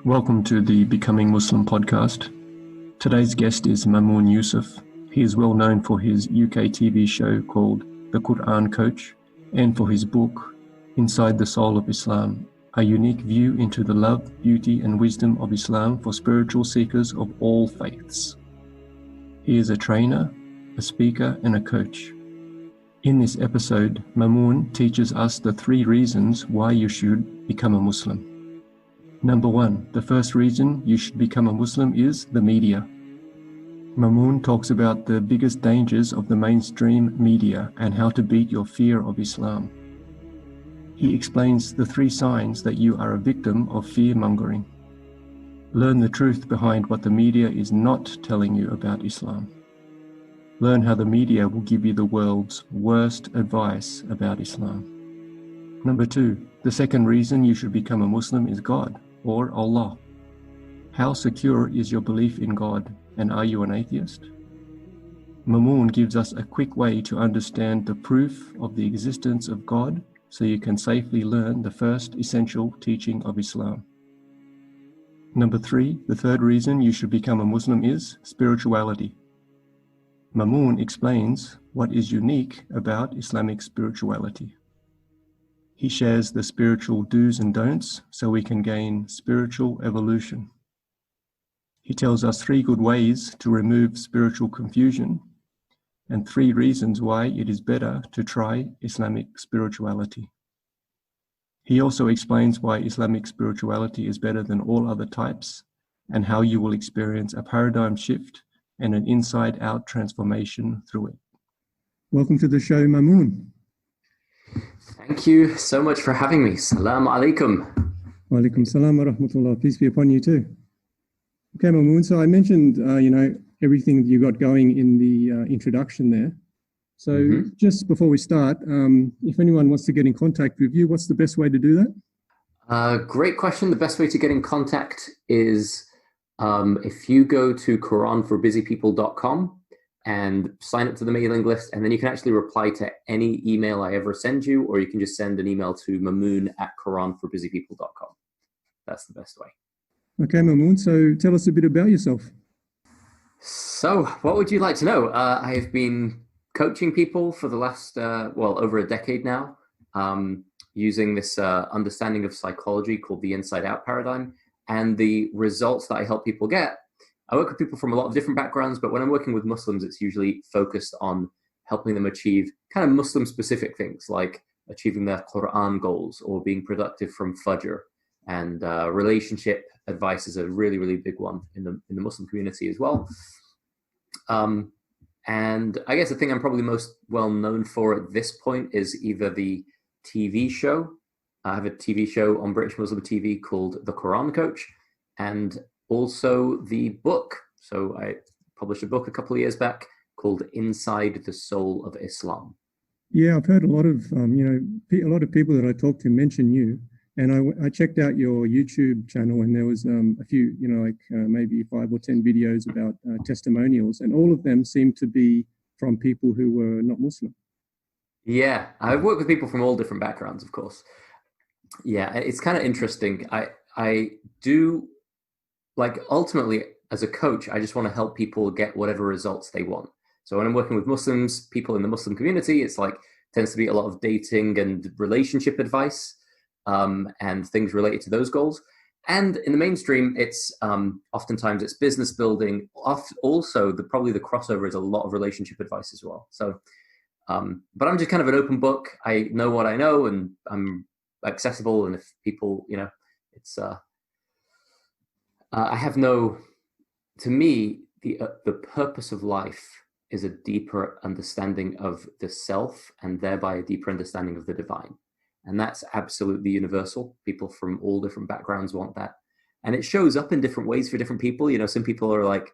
Welcome to the Becoming Muslim podcast. Today's guest is Mamoon Yusaf. He is well known for his UK TV show called The Quran Coach and for his book, Inside the Soul of Islam, a unique view into the love, beauty and wisdom of Islam for spiritual seekers of all faiths. He is a trainer, a speaker and a coach. In this episode, Mamoon teaches us the 3 reasons why you should become a Muslim. Number 1, the first reason you should become a Muslim is the media. Mamoon talks about the biggest dangers of the mainstream media and how to beat your fear of Islam. He explains the 3 signs that you are a victim of fear-mongering. Learn the truth behind what the media is not telling you about Islam. Learn how the media will give you the world's worst advice about Islam. Number 2, the second reason you should become a Muslim is God, or Allah. How secure is your belief in God, and are you an atheist? Mamoon gives us a quick way to understand the proof of the existence of God so you can safely learn the first essential teaching of Islam. Number 3, the third reason you should become a Muslim is spirituality. Mamoon explains what is unique about Islamic spirituality. He shares the spiritual do's and don'ts so we can gain spiritual evolution. He tells us 3 good ways to remove spiritual confusion and 3 reasons why it is better to try Islamic spirituality. He also explains why Islamic spirituality is better than all other types and how you will experience a paradigm shift and an inside-out transformation through it. Welcome to the show, Mamoon. Thank you so much for having me. Salaam alaikum. Wa alaikum salam wa rahmatullah. Peace be upon you too. Okay, Mamoon. So I mentioned, everything that you got going in the introduction there. So just before we start, if anyone wants to get in contact with you, what's the best way to do that? Great question. The best way to get in contact is if you go to quranforbusypeople.com and sign up to the mailing list, and then you can actually reply to any email I ever send you, or you can just send an email to mamoon@quranforbusypeople.com. That's the best way. Okay, Mamoon, so tell us a bit about yourself. So what would you like to know? I have been coaching people for the last, over a decade now, using this understanding of psychology called the inside-out paradigm, and the results that I help people get. I work with people from a lot of different backgrounds, but when I'm working with Muslims, it's usually focused on helping them achieve kind of Muslim-specific things, like achieving their Quran goals or being productive from Fajr. And relationship advice is a really, really big one in the Muslim community as well. And I guess the thing I'm probably most well known for at this point is either the TV show. I have a TV show on British Muslim TV called The Quran Coach, and also the book. So I published a book a couple of years back called Inside the Soul of Islam. Yeah, I've heard a lot of people that I talked to mention you, and I checked out your YouTube channel, and there was a few, maybe 5 or 10 videos about testimonials, and all of them seem to be from people who were not Muslim. Yeah, I've worked with people from all different backgrounds, of course. Yeah, it's kind of interesting. I do, ultimately, as a coach, I just want to help people get whatever results they want. So when I'm working with Muslims, people in the Muslim community, it's tends to be a lot of dating and relationship advice, and things related to those goals. And in the mainstream, it's oftentimes it's business building. Also, probably the crossover is a lot of relationship advice as well. So, but I'm just kind of an open book. I know what I know, and I'm accessible. And if people, it's I have to me, the purpose of life is a deeper understanding of the self, and thereby a deeper understanding of the divine. And that's absolutely universal. People from all different backgrounds want that. And it shows up in different ways for different people. Some people are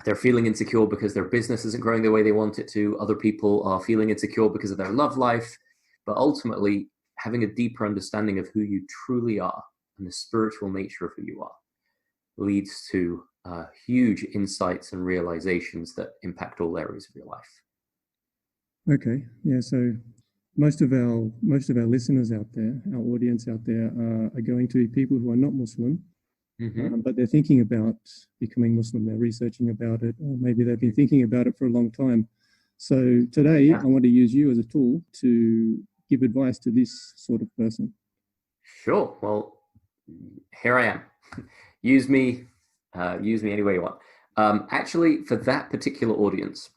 they're feeling insecure because their business isn't growing the way they want it to. Other people are feeling insecure because of their love life. But ultimately, having a deeper understanding of who you truly are and the spiritual nature of who you are leads to huge insights and realizations that impact all areas of your life. Okay, yeah, so most of our listeners out there, our audience out there, are going to be people who are not Muslim, but they're thinking about becoming Muslim. They're researching about it, or maybe they've been thinking about it for a long time. So today, I want to use you as a tool to give advice to this sort of person. Sure. Well, here I am. Use me any way you want. Actually, for that particular audience,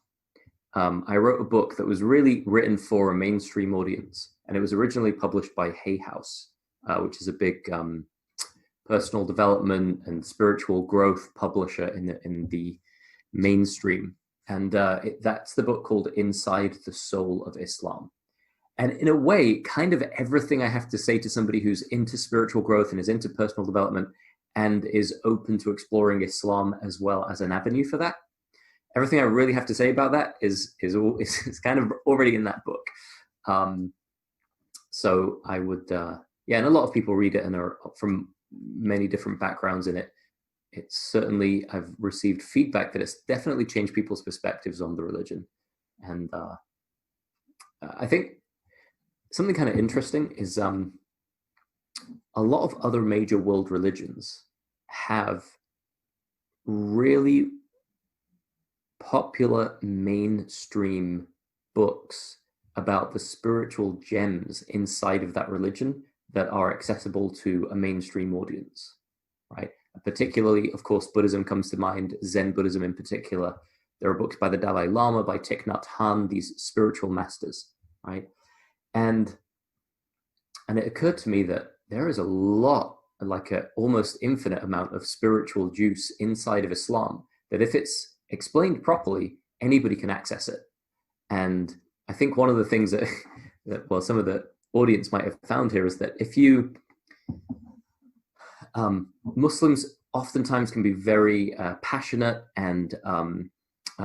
I wrote a book that was really written for a mainstream audience, and it was originally published by Hay House, which is a big personal development and spiritual growth publisher in the mainstream. And that's the book called Inside the Soul of Islam. And in a way, kind of everything I have to say to somebody who's into spiritual growth and is into personal development and is open to exploring Islam as well as an avenue for that, everything I really have to say about that is kind of already in that book. So I would, and a lot of people read it and are from many different backgrounds in it. It's certainly, I've received feedback that it's definitely changed people's perspectives on the religion. And I think something kind of interesting is a lot of other major world religions have really popular mainstream books about the spiritual gems inside of that religion that are accessible to a mainstream audience, right? Particularly, of course, Buddhism comes to mind, Zen Buddhism in particular. There are books by the Dalai Lama, by Thich Nhat Hanh, these spiritual masters, right? And it occurred to me that there is a lot, like an almost infinite amount of spiritual juice inside of Islam, that if it's explained properly, anybody can access it. And I think one of the things that some of the audience might have found here is that if you, Muslims oftentimes can be very passionate and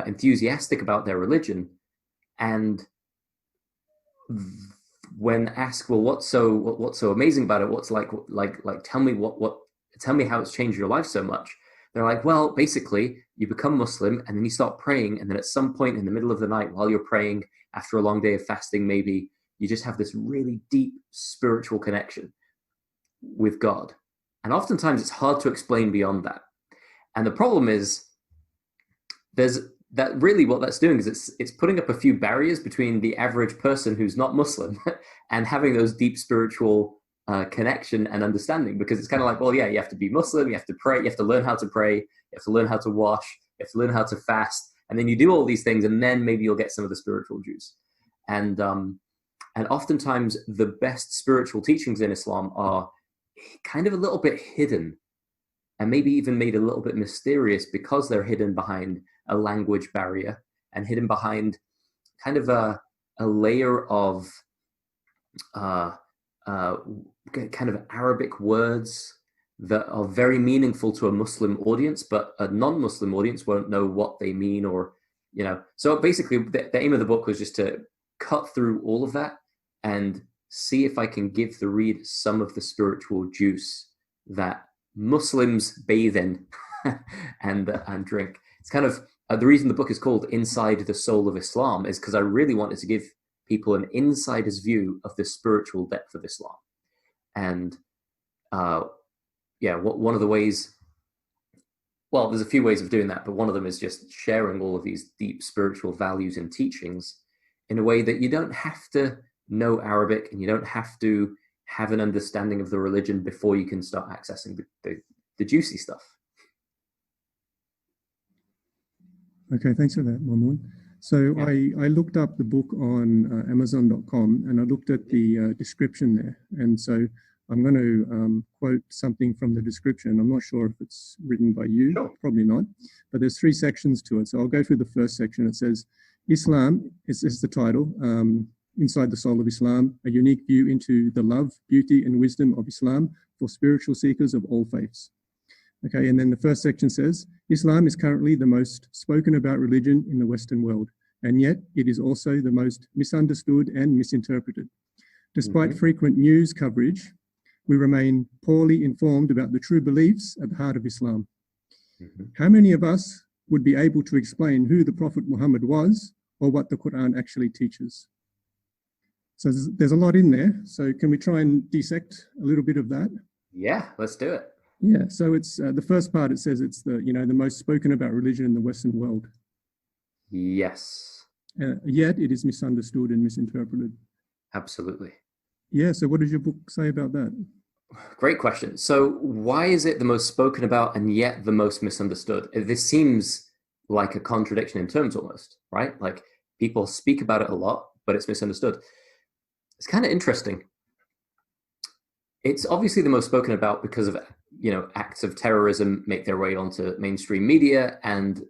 enthusiastic about their religion. And when asked, well, what's so amazing about it? What's like, tell me how it's changed your life so much. They're like, well, basically you become Muslim and then you start praying. And then at some point in the middle of the night, while you're praying after a long day of fasting, maybe you just have this really deep spiritual connection with God. And oftentimes it's hard to explain beyond that. And the problem is that really what that's doing is it's putting up a few barriers between the average person who's not Muslim and having those deep spiritual connection and understanding, because it's kind of like, well, yeah, you have to be Muslim, you have to pray, you have to learn how to pray, you have to learn how to wash, you have to learn how to fast, and then you do all these things, and then maybe you'll get some of the spiritual juice. And oftentimes the best spiritual teachings in Islam are kind of a little bit hidden and maybe even made a little bit mysterious because they're hidden behind a language barrier and hidden behind kind of a layer of kind of Arabic words that are very meaningful to a Muslim audience, but a non-Muslim audience won't know what they mean, or, you know. So basically the aim of the book was just to cut through all of that and see if I can give the reader some of the spiritual juice that Muslims bathe in and drink. It's kind of the reason the book is called Inside the Soul of Islam is because I really wanted to give people an insider's view of the spiritual depth of Islam. And one of the ways, well, there's a few ways of doing that, but one of them is just sharing all of these deep spiritual values and teachings in a way that you don't have to know Arabic and you don't have to have an understanding of the religion before you can start accessing the juicy stuff. Okay, thanks for that, Mamoon. So I looked up the book on Amazon.com and I looked at the description there. And so I'm going to quote something from the description. I'm not sure if it's written by you, sure. Probably not, but there's 3 sections to it. So I'll go through the first section. It says, Islam is the title, Inside the Soul of Islam, a unique view into the love, beauty and wisdom of Islam for spiritual seekers of all faiths. Okay, and then the first section says, Islam is currently the most spoken about religion in the Western world, and yet it is also the most misunderstood and misinterpreted. Despite frequent news coverage, we remain poorly informed about the true beliefs at the heart of Islam. How many of us would be able to explain who the Prophet Muhammad was or what the Quran actually teaches? So there's a lot in there. So can we try and dissect a little bit of that? Yeah, let's do it. Yeah. So it's the first part. It says it's the the most spoken about religion in the Western world. Yes. Yet it is misunderstood and misinterpreted. Absolutely. Yeah. So what does your book say about that? Great question. So why is it the most spoken about and yet the most misunderstood? This seems like a contradiction in terms almost, right? Like people speak about it a lot, but it's misunderstood. It's kind of interesting. It's obviously the most spoken about because of, acts of terrorism make their way onto mainstream media, and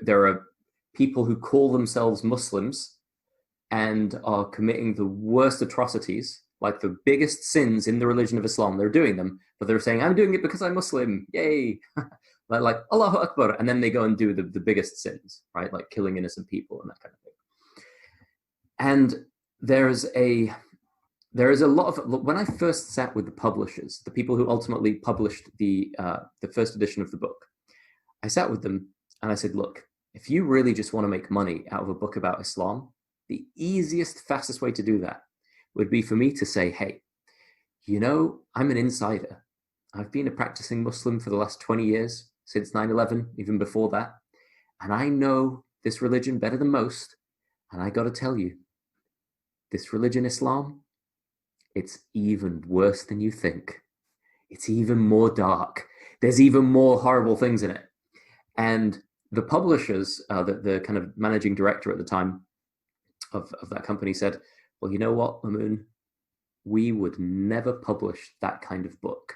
there are people who call themselves Muslims and are committing the worst atrocities, like the biggest sins in the religion of Islam. They're doing them, but they're saying, I'm doing it because I'm Muslim. Yay. like Allahu Akbar. And then they go and do the biggest sins, right? Like killing innocent people and that kind of thing. And there's a lot of, when I first sat with the publishers, the people who ultimately published the first edition of the book, I sat with them and I said, look, if you really just want to make money out of a book about Islam, the easiest, fastest way to do that would be for me to say, hey, I'm an insider. I've been a practicing Muslim for the last 20 years, since 9/11, even before that. And I know this religion better than most. And I got to tell you, this religion, Islam, it's even worse than you think. It's even more dark. There's even more horrible things in it. And the publishers, the kind of managing director at the time of that company said, well, you know what, Mamoon? We would never publish that kind of book.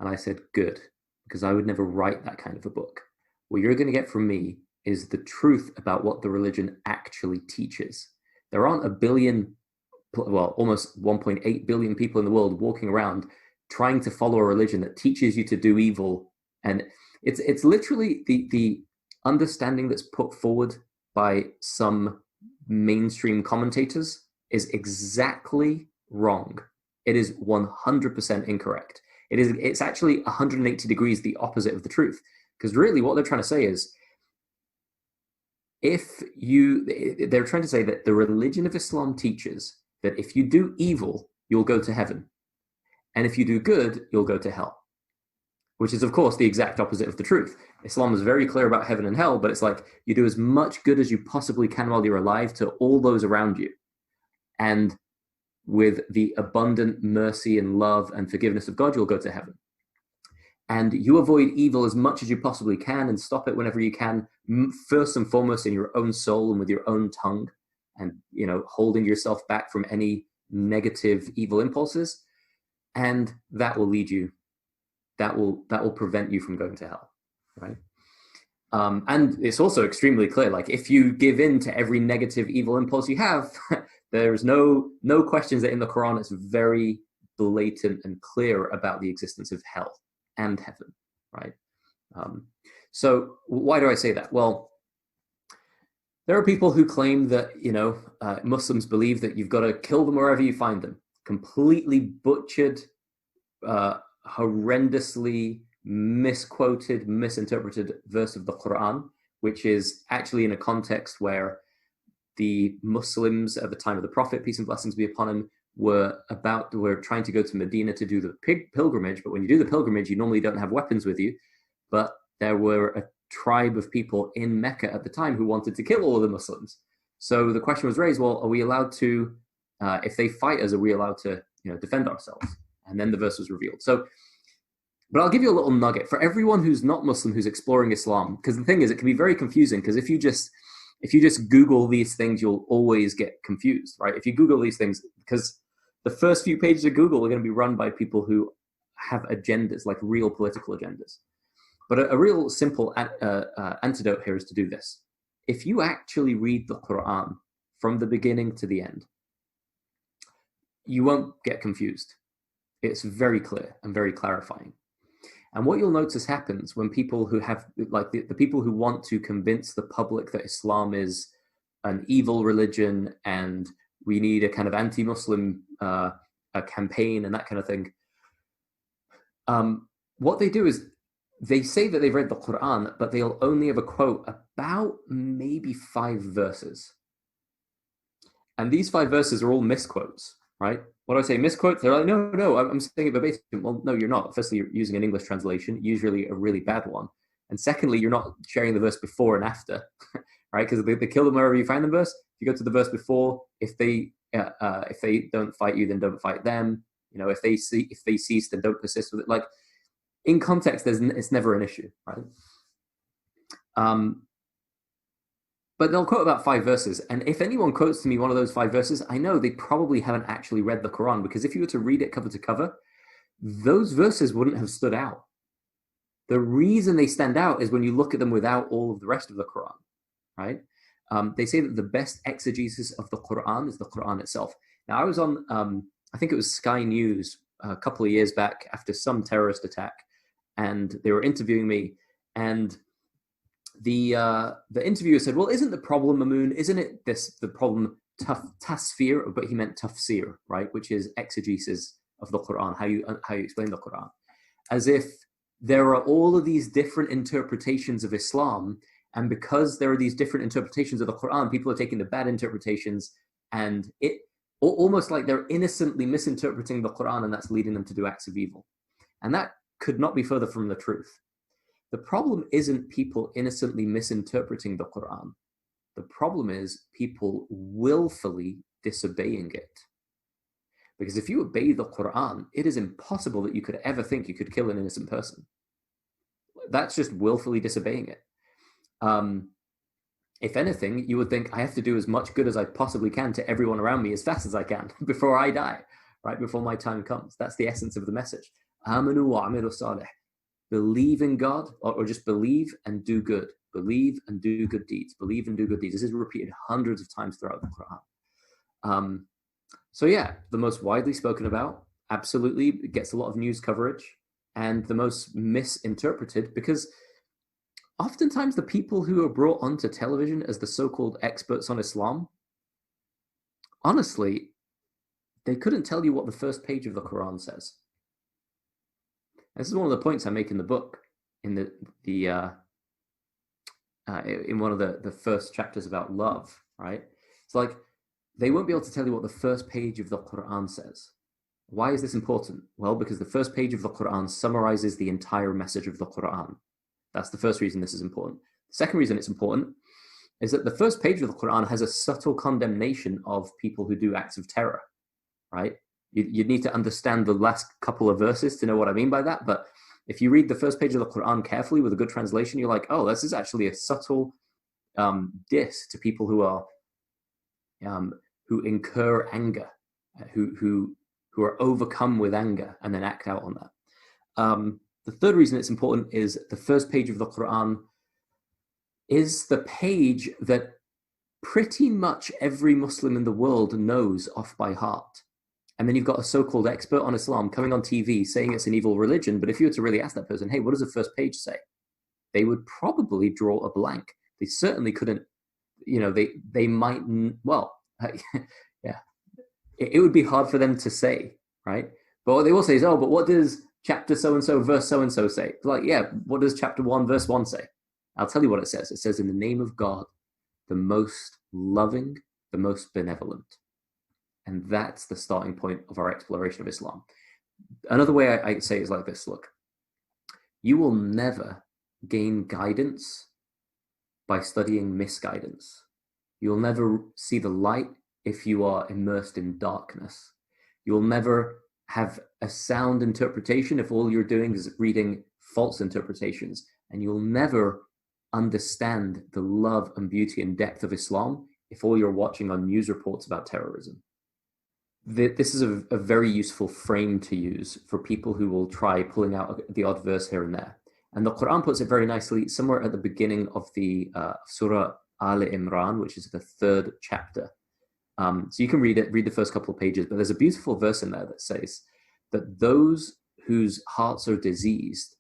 And I said, good, because I would never write that kind of a book. What you're going to get from me is the truth about what the religion actually teaches. There aren't a billion, well, almost 1.8 billion people in the world walking around trying to follow a religion that teaches you to do evil. And it's literally the understanding that's put forward by some mainstream commentators is exactly wrong. It is 100% incorrect. It's actually 180 degrees the opposite of the truth. Because really what they're trying to say is, they're trying to say that the religion of Islam teaches that if you do evil, you'll go to heaven. And if you do good, you'll go to hell. Which is, of course, the exact opposite of the truth. Islam is very clear about heaven and hell, but it's like you do as much good as you possibly can while you're alive to all those around you. And with the abundant mercy and love and forgiveness of God, you'll go to heaven. And you avoid evil as much as you possibly can and stop it whenever you can, first and foremost in your own soul and with your own tongue, and holding yourself back from any negative evil impulses. And that will lead you, that will prevent you from going to hell, right? And it's also extremely clear, like if you give in to every negative evil impulse you have, there's no questions that in the Quran it's very blatant and clear about the existence of hell and heaven, right? So why do I say that? Well, there are people who claim that, Muslims believe that you've got to kill them wherever you find them. Completely butchered, horrendously misquoted, misinterpreted verse of the Quran, which is actually in a context where the Muslims at the time of the Prophet, peace and blessings be upon him, were trying to go to Medina to do the pilgrimage. But when you do the pilgrimage, you normally don't have weapons with you. But there were a tribe of people in Mecca at the time who wanted to kill all of the Muslims. So the question was raised, well, are we allowed to, if they fight us, are we allowed to defend ourselves? And then the verse was revealed. But I'll give you a little nugget for everyone who's not Muslim, who's exploring Islam, because the thing is, it can be very confusing, because if you just Google these things, you'll always get confused, right? If you Google these things, because the first few pages of Google are going to be run by people who have agendas, like real political agendas. But a real simple antidote here is to do this. If you actually read the Quran from the beginning to the end, you won't get confused. It's very clear and very clarifying. And what you'll notice happens when people who have, like the people who want to convince the public that Islam is an evil religion and we need a kind of anti-Muslim campaign and that kind of thing, what they do is they say that they've read the Quran, but they'll only ever quote about maybe 5 verses. And these 5 verses are all misquotes, right? What do I say? Misquotes? They're like, no, I'm saying it verbatim. Well, no, you're not. Firstly, you're using an English translation, usually a really bad one. And secondly, you're not sharing the verse before and after, right? Because they kill them wherever you find them verse. If you go to the verse before, if they don't fight you, then don't fight them. If they cease, then don't persist with it. Like, in context, it's never an issue, right? But they'll quote about 5 verses. And if anyone quotes to me one of those 5 verses, I know they probably haven't actually read the Quran, because if you were to read it cover to cover, those verses wouldn't have stood out. The reason they stand out is when you look at them without all of the rest of the Quran, right? They say that the best exegesis of the Quran is the Quran itself. Now, I was on, I think it was Sky News a couple of years back after some terrorist attack, and they were interviewing me, and the interviewer said, well, isn't the problem, Mamoon, isn't it the problem tasfir, but he meant tafsir, right? Which is exegesis of the Quran, how you explain the Quran. As if there are all of these different interpretations of Islam, and because there are these different interpretations of the Quran, people are taking the bad interpretations, and it almost like they're innocently misinterpreting the Quran, and that's leading them to do acts of evil. And that could not be further from the truth. The problem isn't people innocently misinterpreting the Quran. The problem is people willfully disobeying it. Because if you obey the Quran, it is impossible that you could ever think you could kill an innocent person. That's just willfully disobeying it. If anything, you would think, I have to do as much good as I possibly can to everyone around me as fast as I can before I die, right? Before my time comes. That's the essence of the message. Amanu wa amilu salih. Believe in God, or just believe and do good. Believe and do good deeds. Believe and do good deeds. This is repeated hundreds of times throughout the Quran. So yeah, the most widely spoken about, absolutely, it gets a lot of news coverage, and the most misinterpreted, because oftentimes the people who are brought onto television as the so-called experts on Islam, honestly, they couldn't tell you what the first page of the Quran says. This is one of the points I make in the book, in in one of the first chapters about love, right? It's like, they won't be able to tell you what the first page of the Quran says. Why is this important? Well, because the first page of the Quran summarizes the entire message of the Quran. That's the first reason this is important. The second reason it's important is that the first page of the Quran has a subtle condemnation of people who do acts of terror, right? You'd need to understand the last couple of verses to know what I mean by that. But if you read the first page of the Quran carefully with a good translation, you're like, oh, this is actually a subtle diss to people who are who incur anger, who are overcome with anger and then act out on that. The third reason it's important is the first page of the Quran is the page that pretty much every Muslim in the world knows off by heart. And then you've got a so-called expert on Islam coming on TV saying it's an evil religion. But if you were to really ask that person, hey, what does the first page say? They would probably draw a blank. They certainly couldn't, they might, well, yeah, it would be hard for them to say, right? But what they will say is, oh, but what does chapter so-and-so, verse so-and-so say? Like, yeah, what does chapter 1, verse 1 say? I'll tell you what it says. It says, in the name of God, the most loving, the most benevolent. And that's the starting point of our exploration of Islam. Another way I say it is like this. Look, you will never gain guidance by studying misguidance. You'll never see the light if you are immersed in darkness. You'll never have a sound interpretation if all you're doing is reading false interpretations. And you'll never understand the love and beauty and depth of Islam if all you're watching are news reports about terrorism. This is a very useful frame to use for people who will try pulling out the odd verse here and there. And the Quran puts it very nicely somewhere at the beginning of the Surah Al Imran, which is the 3rd chapter. So you can read the first couple of pages, but there's a beautiful verse in there that says that those whose hearts are diseased,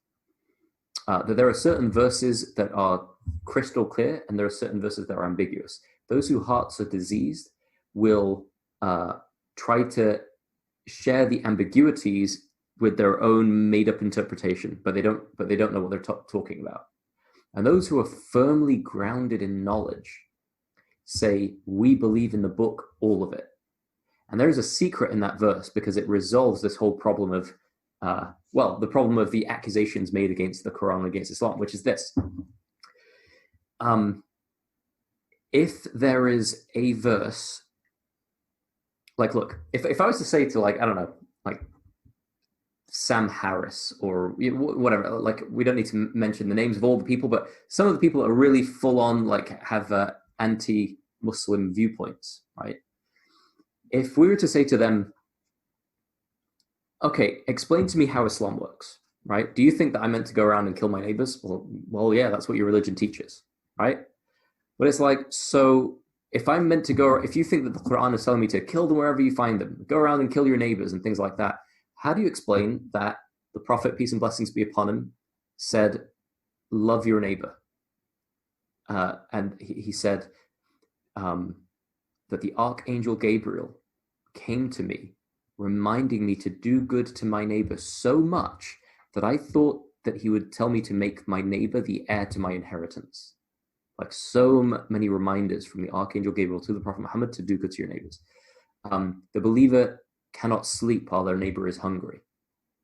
that there are certain verses that are crystal clear and there are certain verses that are ambiguous. Those whose hearts are diseased will try to share the ambiguities with their own made-up interpretation, but they don't know what they're talking about. And those who are firmly grounded in knowledge, say, we believe in the book, all of it. And there is a secret in that verse because it resolves this whole problem of, the problem of the accusations made against the Quran and against Islam, which is this. If there is a verse, like, look, if I was to say to, like, I don't know, like Sam Harris or whatever, like, we don't need to mention the names of all the people, but some of the people are really full on, like, have anti-Muslim viewpoints, right? If we were to say to them, okay, explain to me how Islam works, right? Do you think that I'm meant to go around and kill my neighbors? Well, yeah, that's what your religion teaches, right? But it's like, so if I'm meant to go, if you think that the Quran is telling me to kill them wherever you find them, go around and kill your neighbors and things like that, how do you explain that the Prophet, peace and blessings be upon him, said, love your neighbor? And he said that the Archangel Gabriel came to me, reminding me to do good to my neighbor so much that I thought that he would tell me to make my neighbor the heir to my inheritance. Like, so many reminders from the Archangel Gabriel to the Prophet Muhammad to do good to your neighbors. The believer cannot sleep while their neighbor is hungry.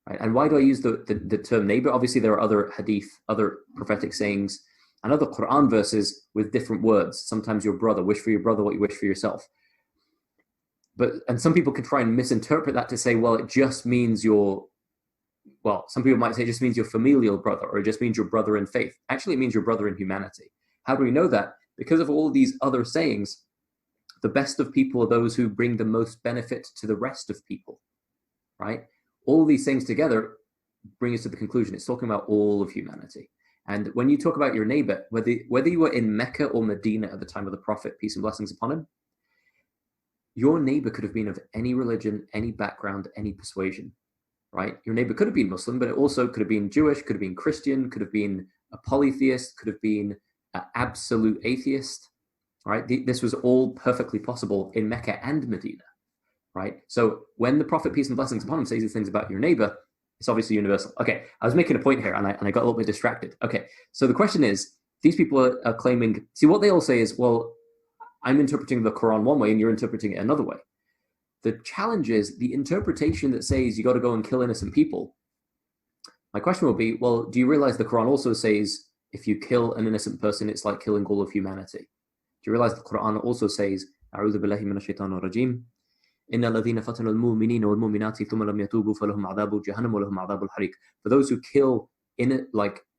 Right? And why do I use the term neighbor? Obviously, there are other hadith, other prophetic sayings, and other Quran verses with different words. Sometimes your brother, wish for your brother what you wish for yourself. And some people can try and misinterpret that to say, well, it just means some people might say it just means your familial brother, or it just means your brother in faith. Actually, it means your brother in humanity. How do we know that? Because of all these other sayings, the best of people are those who bring the most benefit to the rest of people, right? All these things together bring us to the conclusion. It's talking about all of humanity. And when you talk about your neighbor, whether you were in Mecca or Medina at the time of the Prophet, peace and blessings upon him, your neighbor could have been of any religion, any background, any persuasion, right? Your neighbor could have been Muslim, but it also could have been Jewish, could have been Christian, could have been a polytheist, could have been an absolute atheist, right? This was all perfectly possible in Mecca and Medina, right? So when the Prophet, peace and blessings upon him, says these things about your neighbor, it's obviously universal. Okay, I was making a point here and I got a little bit distracted. Okay, so the question is, these people are claiming, see, what they all say is, well, I'm interpreting the Quran one way and you're interpreting it another way. The challenge is the interpretation that says you got to go and kill innocent people. My question will be, well, do you realize the Quran also says if you kill an innocent person, it's like killing all of humanity? Do you realize the Quran also says, أعوذ بالله من الشيطان الرجيم إن الذين فتنوا المؤمنين والمؤمنات ثم لم يتوبوا فلهم عذاب جهنم ولهم عذاب الحريق. For those who kill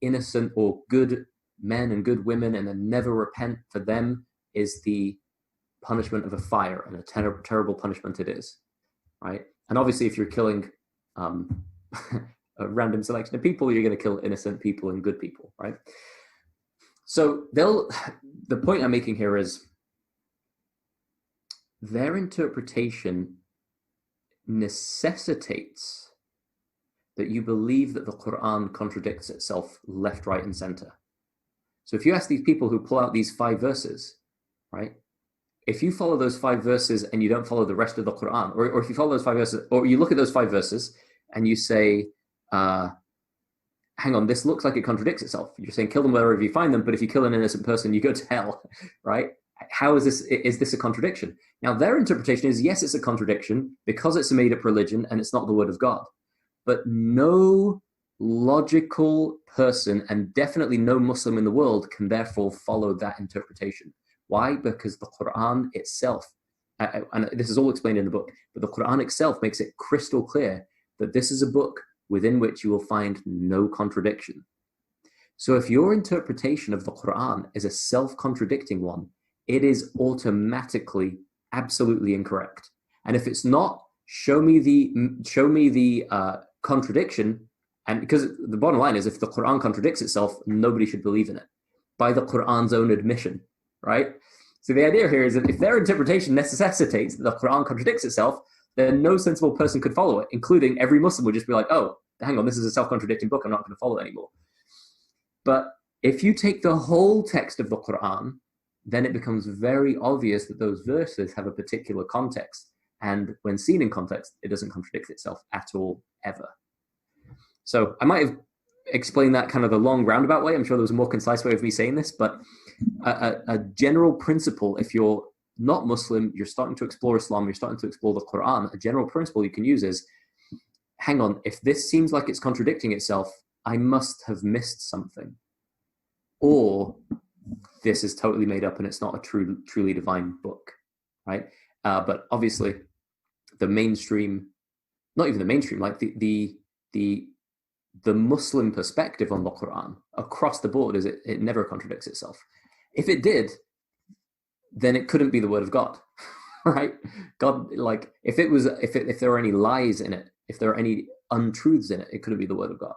innocent or good men and good women and then never repent, for them is the punishment of a fire, and a terrible punishment it is, right? And obviously, if you're killing a random selection of people, you're going to kill innocent people and good people, right? So the point I'm making here is their interpretation necessitates that you believe that the Quran contradicts itself left, right, and center. So if you ask these people who pull out these 5 verses, right? If you follow those 5 verses and you don't follow the rest of the Quran, or if you follow those 5 verses, or you look at those 5 verses and you say, hang on, this looks like it contradicts itself. You're saying kill them wherever you find them, but if you kill an innocent person, you go to hell, right? How is this a contradiction? Now, their interpretation is, yes, it's a contradiction because it's a made-up religion and it's not the word of God. But no logical person, and definitely no Muslim in the world, can therefore follow that interpretation. Why? Because the Quran itself, and this is all explained in the book, but the Quran itself makes it crystal clear that this is a book within which you will find no contradiction. So if your interpretation of the Quran is a self-contradicting one, it is automatically absolutely incorrect. And if it's not, show me the contradiction. And because the bottom line is, if the Quran contradicts itself, nobody should believe in it by the Quran's own admission, right? So the idea here is that if their interpretation necessitates that the Quran contradicts itself, then no sensible person could follow it, including every Muslim would just be like, oh, hang on, this is a self-contradicting book, I'm not going to follow it anymore. But if you take the whole text of the Quran, then it becomes very obvious that those verses have a particular context. And when seen in context, it doesn't contradict itself at all, ever. So I might have explained that kind of a long roundabout way. I'm sure there was a more concise way of me saying this, but a general principle. If you're not Muslim, you're starting to explore Islam, you're starting to explore the Quran, a general principle you can use is, hang on, if this seems like it's contradicting itself, I must have missed something. Or this is totally made up and it's not a truly divine book, right? But obviously, the mainstream, not even the mainstream, like the Muslim perspective on the Quran across the board is it never contradicts itself. If it did, then it couldn't be the word of God, right? God, like if there were any lies in it, if there are any untruths in it, it couldn't be the word of God.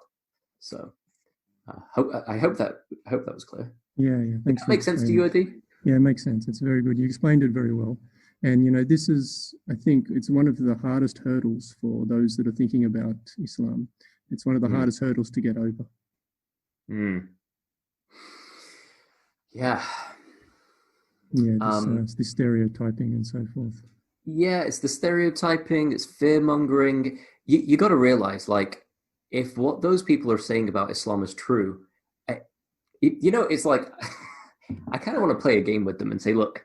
So I hope that was clear. Yeah. Thanks. That makes sense to you, Adee? Yeah, it makes sense. It's very good. You explained it very well. And, this is, I think it's one of the hardest hurdles for those that are thinking about Islam. It's one of the hardest hurdles to get over. Yeah. Yeah, this stereotyping and so forth. Yeah, it's the stereotyping, it's fear-mongering. You got to realize, like, if what those people are saying about Islam is true, it's like, I kind of want to play a game with them and say, look,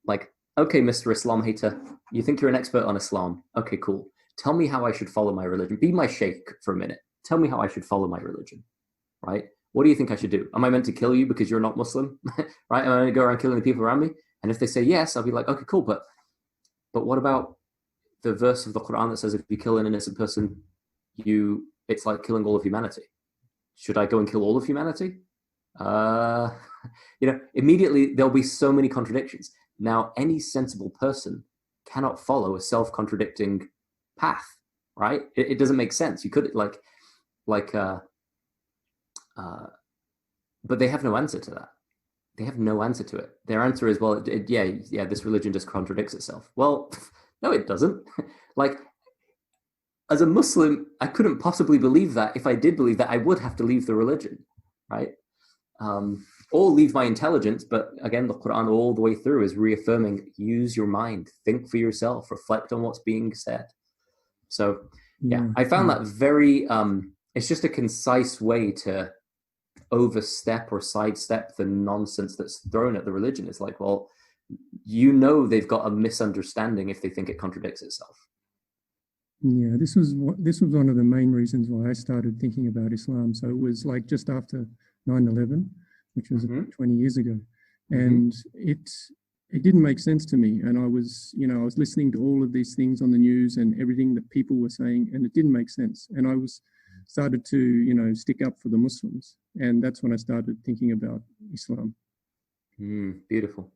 like, okay, Mr. Islam hater, you think you're an expert on Islam. Okay, cool. Tell me how I should follow my religion. Be my sheikh for a minute. Tell me how I should follow my religion, right? What do you think I should do? Am I meant to kill you because you're not Muslim, right? Am I going to go around killing the people around me? And if they say yes, I'll be like, okay, cool. But what about the verse of the Quran that says if you kill an innocent person, it's like killing all of humanity? Should I go and kill all of humanity? Immediately there'll be so many contradictions. Now, any sensible person cannot follow a self-contradicting path, right? It doesn't make sense. You could but they have no answer to that. They have no answer to it. Their answer is, well, this religion just contradicts itself. Well, no, it doesn't. Like, as a Muslim, I couldn't possibly believe that. If I did believe that, I would have to leave the religion, right? Or leave my intelligence. But again, the Quran all the way through is reaffirming, use your mind, think for yourself, reflect on what's being said. So, I found that very, it's just a concise way to overstep or sidestep the nonsense that's thrown at the religion. It's like, well, they've got a misunderstanding if they think it contradicts itself. Yeah, this was one of the main reasons why I started thinking about Islam. So it was like just after 9/11, which was 20 years ago, and it didn't make sense to me. And I was listening to all of these things on the news and everything that people were saying, and it didn't make sense. And I started to stick up for the Muslims, and that's when I started thinking about Islam. Beautiful.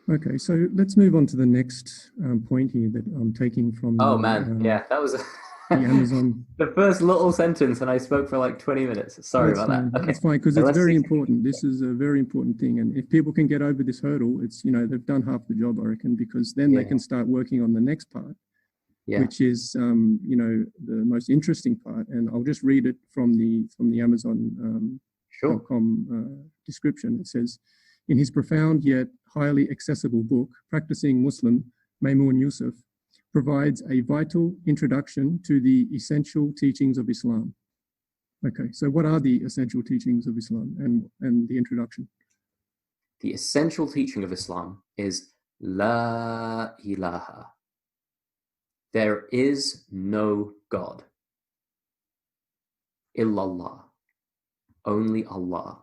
Okay, so let's move on to the next point here that I'm taking from. Oh man, that was the Amazon. The first little sentence, and I spoke for like 20 minutes. Sorry about that. Okay. That's fine, because it's very important. This is a very important thing, and if people can get over this hurdle, it's they've done half the job, I reckon, because then they can start working on the next part, which is the most interesting part. And I'll just read it from the Amazon .com description. It says, in his profound yet highly accessible book, Practicing Muslim, Mamoon Yusaf provides a vital introduction to the essential teachings of Islam. Okay, so what are the essential teachings of Islam and the introduction? The essential teaching of Islam is La ilaha. There is no God. Illallah. Only Allah.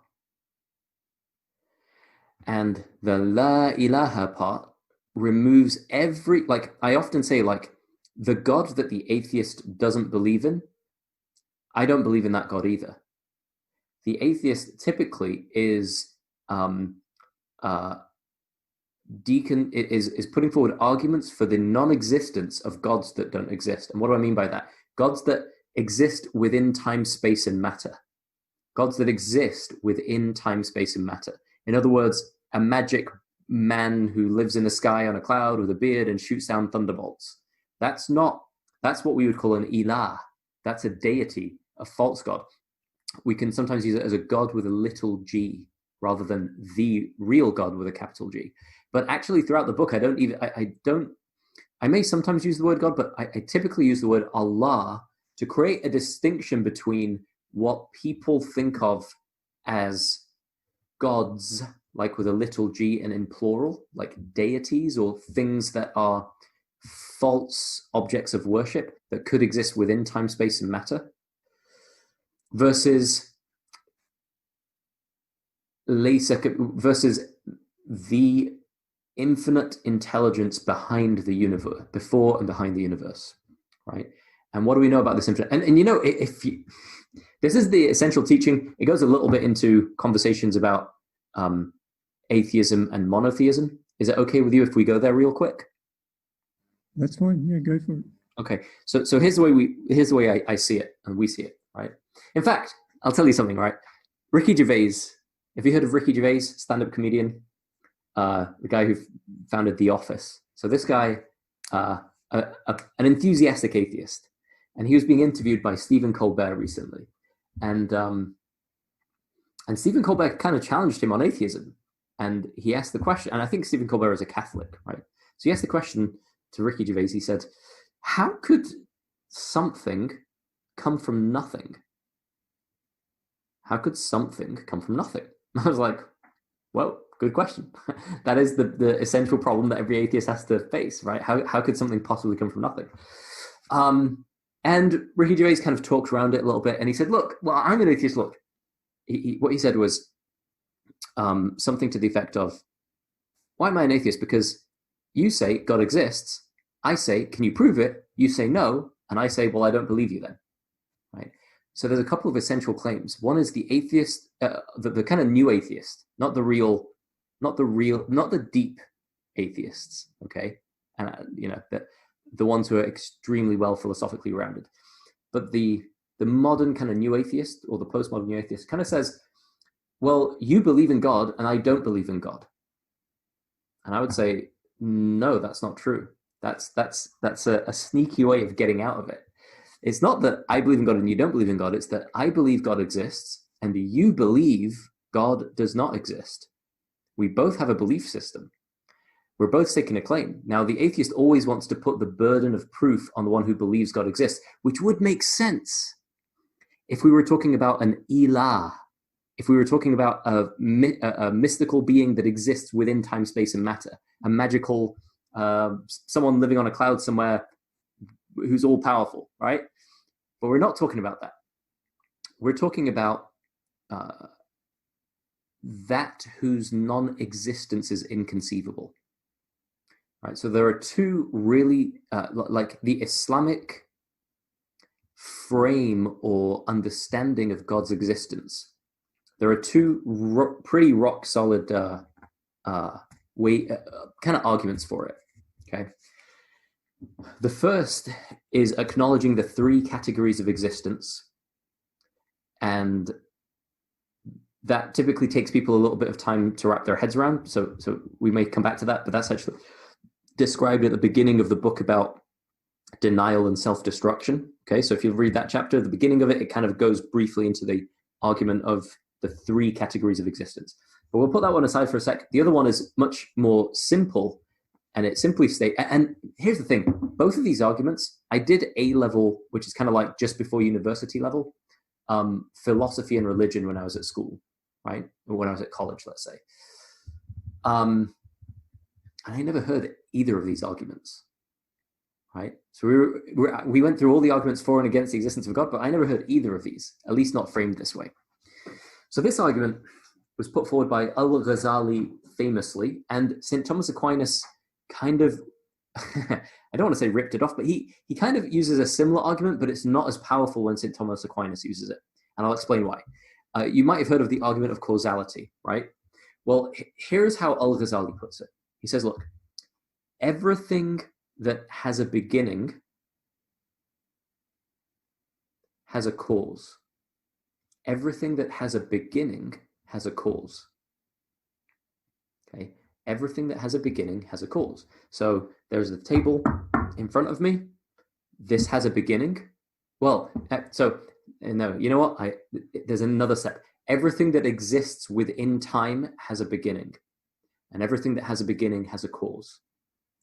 And the La ilaha part removes I often say, the God that the atheist doesn't believe in, I don't believe in that God either. The atheist typically is putting forward arguments for the non-existence of gods that don't exist. And what do I mean by that? Gods that exist within time, space, and matter. Gods that exist within time, space, and matter. In other words, a magic man who lives in the sky on a cloud with a beard and shoots down thunderbolts. That's what we would call an ilah. That's a deity, a false god. We can sometimes use it as a god with a little g rather than the real God with a capital G. But actually throughout the book, I may sometimes use the word God, but I typically use the word Allah to create a distinction between what people think of as gods, like with a little g and in plural, like deities or things that are false objects of worship that could exist within time, space, and matter, versus the infinite intelligence behind the universe, before and behind the universe, right? And what do we know about this infinite? And you know, this is the essential teaching. It goes a little bit into conversations about atheism and monotheism. Is it okay with you if we go there real quick? That's fine. Yeah, go for it. Okay. So here's the way I see it, and we see it, right? In fact, I'll tell you something, right? Ricky Gervais. Have you heard of Ricky Gervais, stand-up comedian? The guy who founded The Office. So this guy, an enthusiastic atheist, and he was being interviewed by Stephen Colbert recently, and Stephen Colbert kind of challenged him on atheism, and he asked the question, and I think Stephen Colbert is a Catholic, right? So he asked the question to Ricky Gervais. He said, "How could something come from nothing? How could something come from nothing?" I was like, well, good question. That is the essential problem that every atheist has to face, right? How could something possibly come from nothing? And Ricky Gervais kind of talked around it a little bit, and he said, look, well, I'm an atheist. Look, what he said was something to the effect of, why am I an atheist? Because you say God exists. I say, can you prove it? You say no. And I say, well, I don't believe you then, right? So there's a couple of essential claims. One is the atheist, the kind of new atheist, not the deep atheists, okay? And, the ones who are extremely well philosophically rounded. But the modern kind of new atheist, or the postmodern new atheist, kind of says, well, you believe in God and I don't believe in God. And I would say, no, that's not true. That's a sneaky way of getting out of it. It's not that I believe in God and you don't believe in God. It's that I believe God exists and you believe God does not exist. We both have a belief system. We're both staking a claim. Now, the atheist always wants to put the burden of proof on the one who believes God exists, which would make sense if we were talking about an ilah, if we were talking about a mystical being that exists within time, space, and matter, a magical, someone living on a cloud somewhere who's all powerful, right? But we're not talking about that. We're talking about that whose non-existence is inconceivable. Right, so there are two really, like the Islamic frame or understanding of God's existence. There are two pretty rock solid kind of arguments for it. Okay, the first is acknowledging the three categories of existence, and that typically takes people a little bit of time to wrap their heads around. So we may come back to that, but that's actually described at the beginning of the book about denial and self-destruction. Okay, so if you read that chapter, at the beginning of it, it kind of goes briefly into the argument of the three categories of existence. But we'll put that one aside for a sec. The other one is much more simple, and it simply states, and here's the thing, both of these arguments, I did A-level, which is kind of like just before university level, philosophy and religion when I was at school, right? Or when I was at college, let's say. And I never heard either of these arguments, right? So we went through all the arguments for and against the existence of God, but I never heard either of these, at least not framed this way. So this argument was put forward by Al-Ghazali famously, and St. Thomas Aquinas kind of, I don't want to say ripped it off, but he kind of uses a similar argument, but it's not as powerful when St. Thomas Aquinas uses it. And I'll explain why. You might have heard of the argument of causality, right? Well, here's how Al-Ghazali puts it. He says, look, everything that has a beginning has a cause. Everything that has a beginning has a cause. Okay? Everything that has a beginning has a cause. So there's a table in front of me. This has a beginning. Well, no, you know what? There's another step. Everything that exists within time has a beginning. And everything that has a beginning has a cause.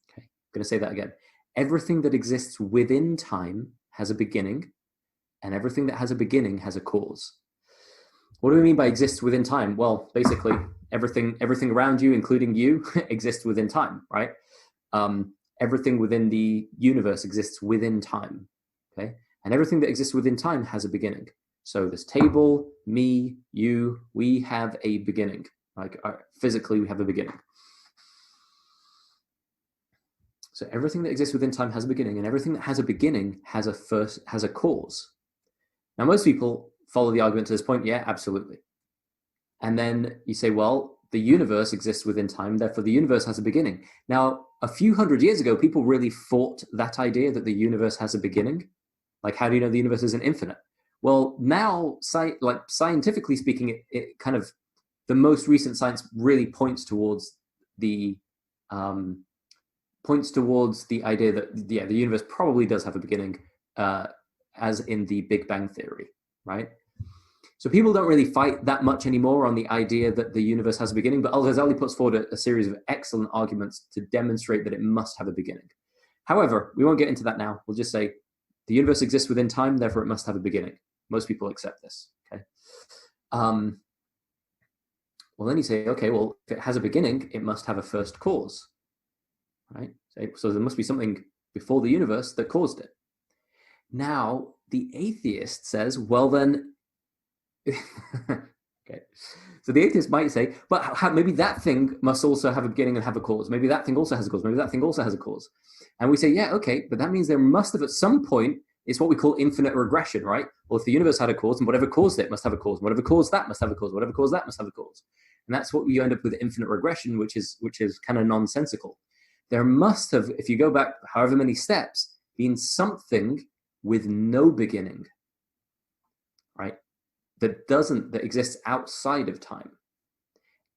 Okay, I'm going to say that again. Everything that exists within time has a beginning, and everything that has a beginning has a cause. What do we mean by exists within time? Well, basically, everything around you, including you, exists within time, right? Everything within the universe exists within time, okay? And everything that exists within time has a beginning. So this table, me, you, we have a beginning. Like physically, we have a beginning. So everything that exists within time has a beginning, and everything that has a beginning has a cause. Now, most people follow the argument to this point, yeah, absolutely. And then you say, well, the universe exists within time, therefore the universe has a beginning. Now, a few hundred years ago, people really fought that idea that the universe has a beginning. Like, how do you know the universe isn't infinite? Well, now, like scientifically speaking, it kind of, the most recent science really points towards the idea that, yeah, the universe probably does have a beginning, as in the Big Bang Theory, right? So people don't really fight that much anymore on the idea that the universe has a beginning, but Al-Ghazali puts forward a series of excellent arguments to demonstrate that it must have a beginning. However, we won't get into that now. We'll just say the universe exists within time, therefore it must have a beginning. Most people accept this, okay? Well, then you say, okay, well, if it has a beginning, it must have a first cause, right? So there must be something before the universe that caused it. Now, the atheist says, well, then, okay. So the atheist might say, but maybe that thing must also have a beginning and have a cause. Maybe that thing also has a cause. Maybe that thing also has a cause. And we say, yeah, okay, but that means there must have at some point, it's what we call infinite regression, right? Well, if the universe had a cause, and whatever caused it must have a cause. Whatever caused that must have a cause. Whatever caused that must have a cause. And that's what we end up with infinite regression, which is kind of nonsensical. There must have, if you go back however many steps, been something with no beginning, right? That exists outside of time.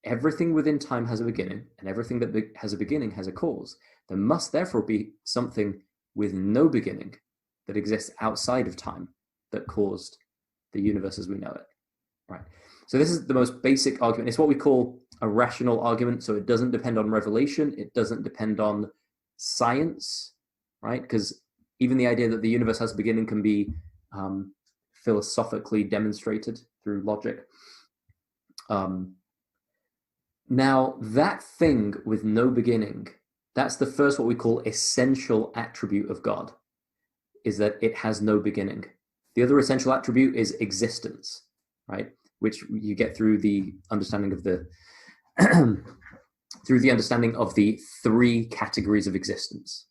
Everything within time has a beginning, and everything that has a beginning has a cause. There must therefore be something with no beginning that exists outside of time that caused the universe as we know it, right? So this is the most basic argument. It's what we call a rational argument. So it doesn't depend on revelation. It doesn't depend on science, right? Because even the idea that the universe has a beginning can be philosophically demonstrated through logic. Now, that thing with no beginning, that's the first what we call essential attribute of God, is that it has no beginning. The other essential attribute is existence, right? Which you get through the understanding of the through the understanding of the three categories of existence.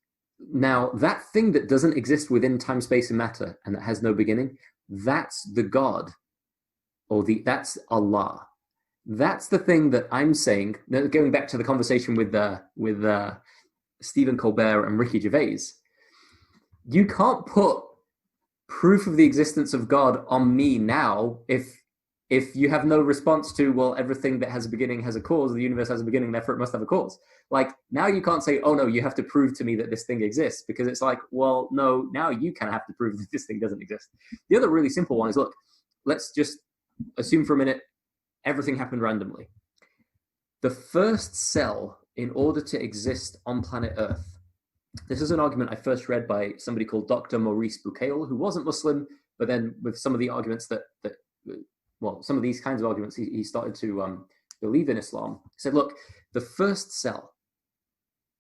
Now, that thing that doesn't exist within time, space, and matter, and that has no beginning, that's the God, or that's Allah. That's the thing that I'm saying. Now, going back to the conversation with Stephen Colbert and Ricky Gervais, you can't put proof of the existence of God on me now if you have no response to, well, everything that has a beginning has a cause, the universe has a beginning, therefore it must have a cause. Like, now you can't say, oh no, you have to prove to me that this thing exists, because it's like, well, no, now you kind of have to prove that this thing doesn't exist. The other really simple one is, look, let's just assume for a minute everything happened randomly. The first cell, in order to exist on planet Earth, this is an argument I first read by somebody called Dr. Maurice Bucaille, who wasn't Muslim, but then with some of the arguments some of these kinds of arguments, he started to believe in Islam. He said, look, the first cell,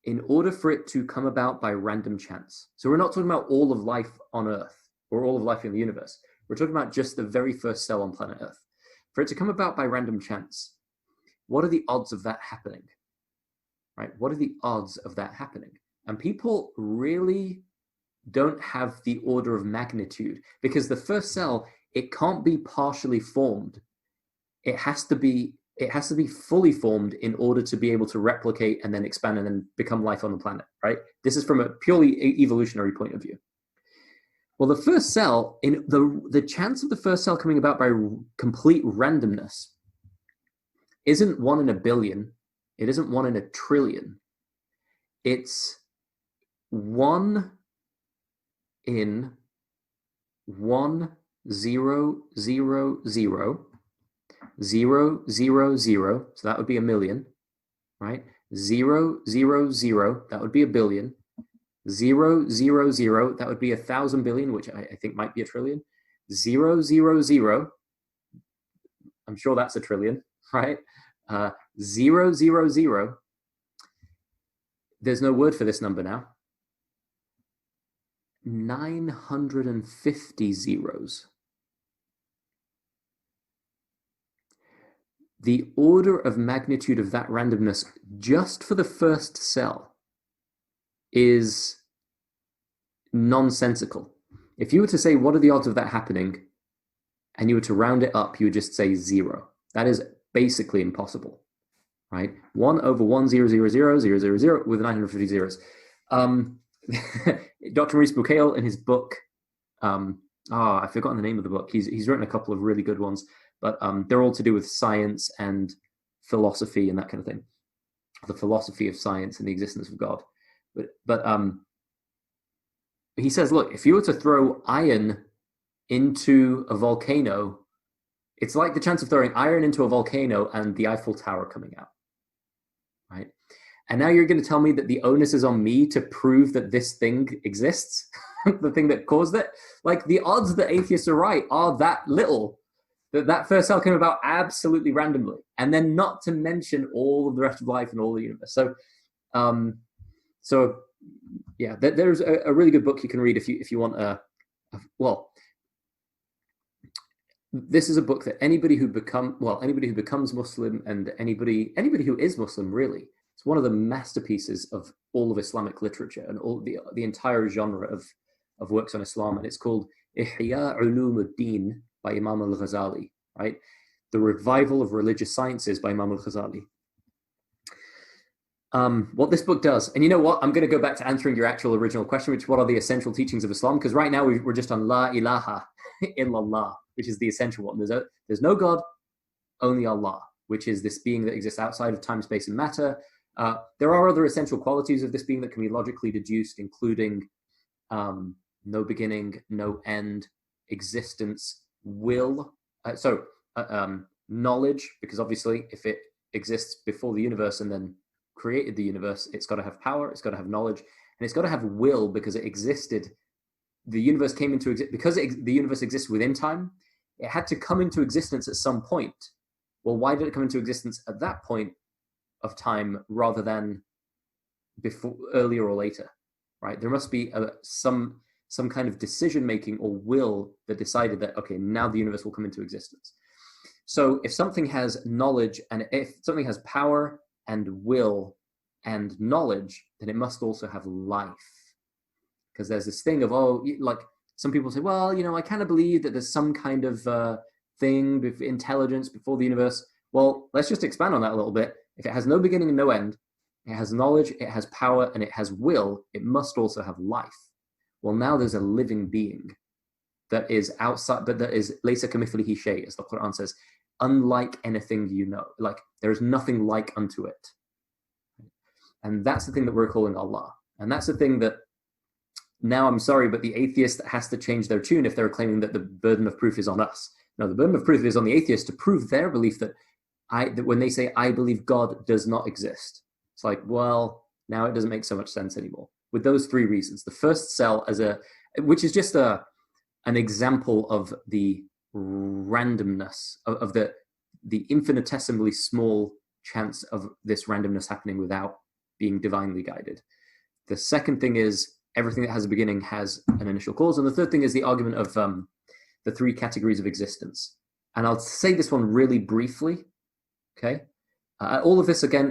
in order for it to come about by random chance, so we're not talking about all of life on Earth or all of life in the universe. We're talking about just the very first cell on planet Earth. For it to come about by random chance, what are the odds of that happening? Right? What are the odds of that happening? And people really don't have the order of magnitude, because the first cell, it can't be partially formed. It has to be fully formed in order to be able to replicate and then expand and then become life on the planet, right? This is from a purely evolutionary point of view. Well, the first cell, in the chance of the first cell coming about by complete randomness isn't 1 in a billion. It isn't 1 in a trillion. It's 1 in 1 0 0 0 0 0 0. So that would be a million, right? 0 0 0. That would be a billion. 0 0 0. That would be 1,000 billion, which I think might be a trillion. 0 0 0. I'm sure that's a trillion, right? 0, 0, 0. There's no word for this number now. 950 zeros. The order of magnitude of that randomness just for the first cell is nonsensical. If you were to say, what are the odds of that happening? And you were to round it up, you would just say 0. That is basically impossible, right? 1 over 1, 0, 0, 0, 0, 0, 0 with 950 zeros. Dr. Maurice Bucaille in his book, I've forgotten the name of the book. He's written a couple of really good ones, but they're all to do with science and philosophy and that kind of thing. The philosophy of science and the existence of God. But he says, look, if you were to throw iron into a volcano, it's like the chance of throwing iron into a volcano and the Eiffel Tower coming out, right? And now you're going to tell me that the onus is on me to prove that this thing exists, the thing that caused it? Like, the odds that atheists are right are that little, that first cell came about absolutely randomly, and then not to mention all of the rest of life and all the universe. So yeah, there's a really good book you can read if you want this is a book that anybody who becomes Muslim and anybody who is Muslim, really, it's one of the masterpieces of all of Islamic literature and all the entire genre of works on Islam, and it's called Ihya Ulumuddin by Imam al-Ghazali, right? The Revival of Religious Sciences by Imam al-Ghazali. What this book does, and you know what, I'm going to go back to answering your actual original question, which is what are the essential teachings of Islam? Because right now we're just on La ilaha illallah, which is the essential one. There's no God, only Allah, which is this being that exists outside of time, space, and matter. There are other essential qualities of this being that can be logically deduced, including no beginning, no end, existence, will. Knowledge, because obviously if it exists before the universe and then created the universe, it's got to have power, it's got to have knowledge, and it's got to have will, because it existed. The universe came into existence because the universe exists within time. It had to come into existence at some point. Well, why did it come into existence at that point of time rather than before, earlier or later, right? There must be some kind of decision making or will that decided that, okay, now the universe will come into existence. So if something has knowledge and if something has power and will and knowledge, then it must also have life. Because there's this thing of, like some people say, well, I kind of believe that there's some kind of thing, intelligence before the universe. Well, let's just expand on that a little bit. If it has no beginning and no end, it has knowledge, it has power, and it has will, it must also have life. Well, now there's a living being that is outside, but that is laysa kamithlihi shay, as the Quran says, unlike anything you know. Like, there is nothing like unto it. And that's the thing that we're calling Allah. And that's the thing that, now I'm sorry, but the atheist has to change their tune if they're claiming that the burden of proof is on us. No, the burden of proof is on the atheist to prove their belief that when they say, I believe God does not exist. It's like, well, now it doesn't make so much sense anymore. With those three reasons. The first cell which is just an example of the randomness of the infinitesimally small chance of this randomness happening without being divinely guided. The second thing is everything that has a beginning has an initial cause. And the third thing is the argument of the three categories of existence. And I'll say this one really briefly. Okay. All of this, again,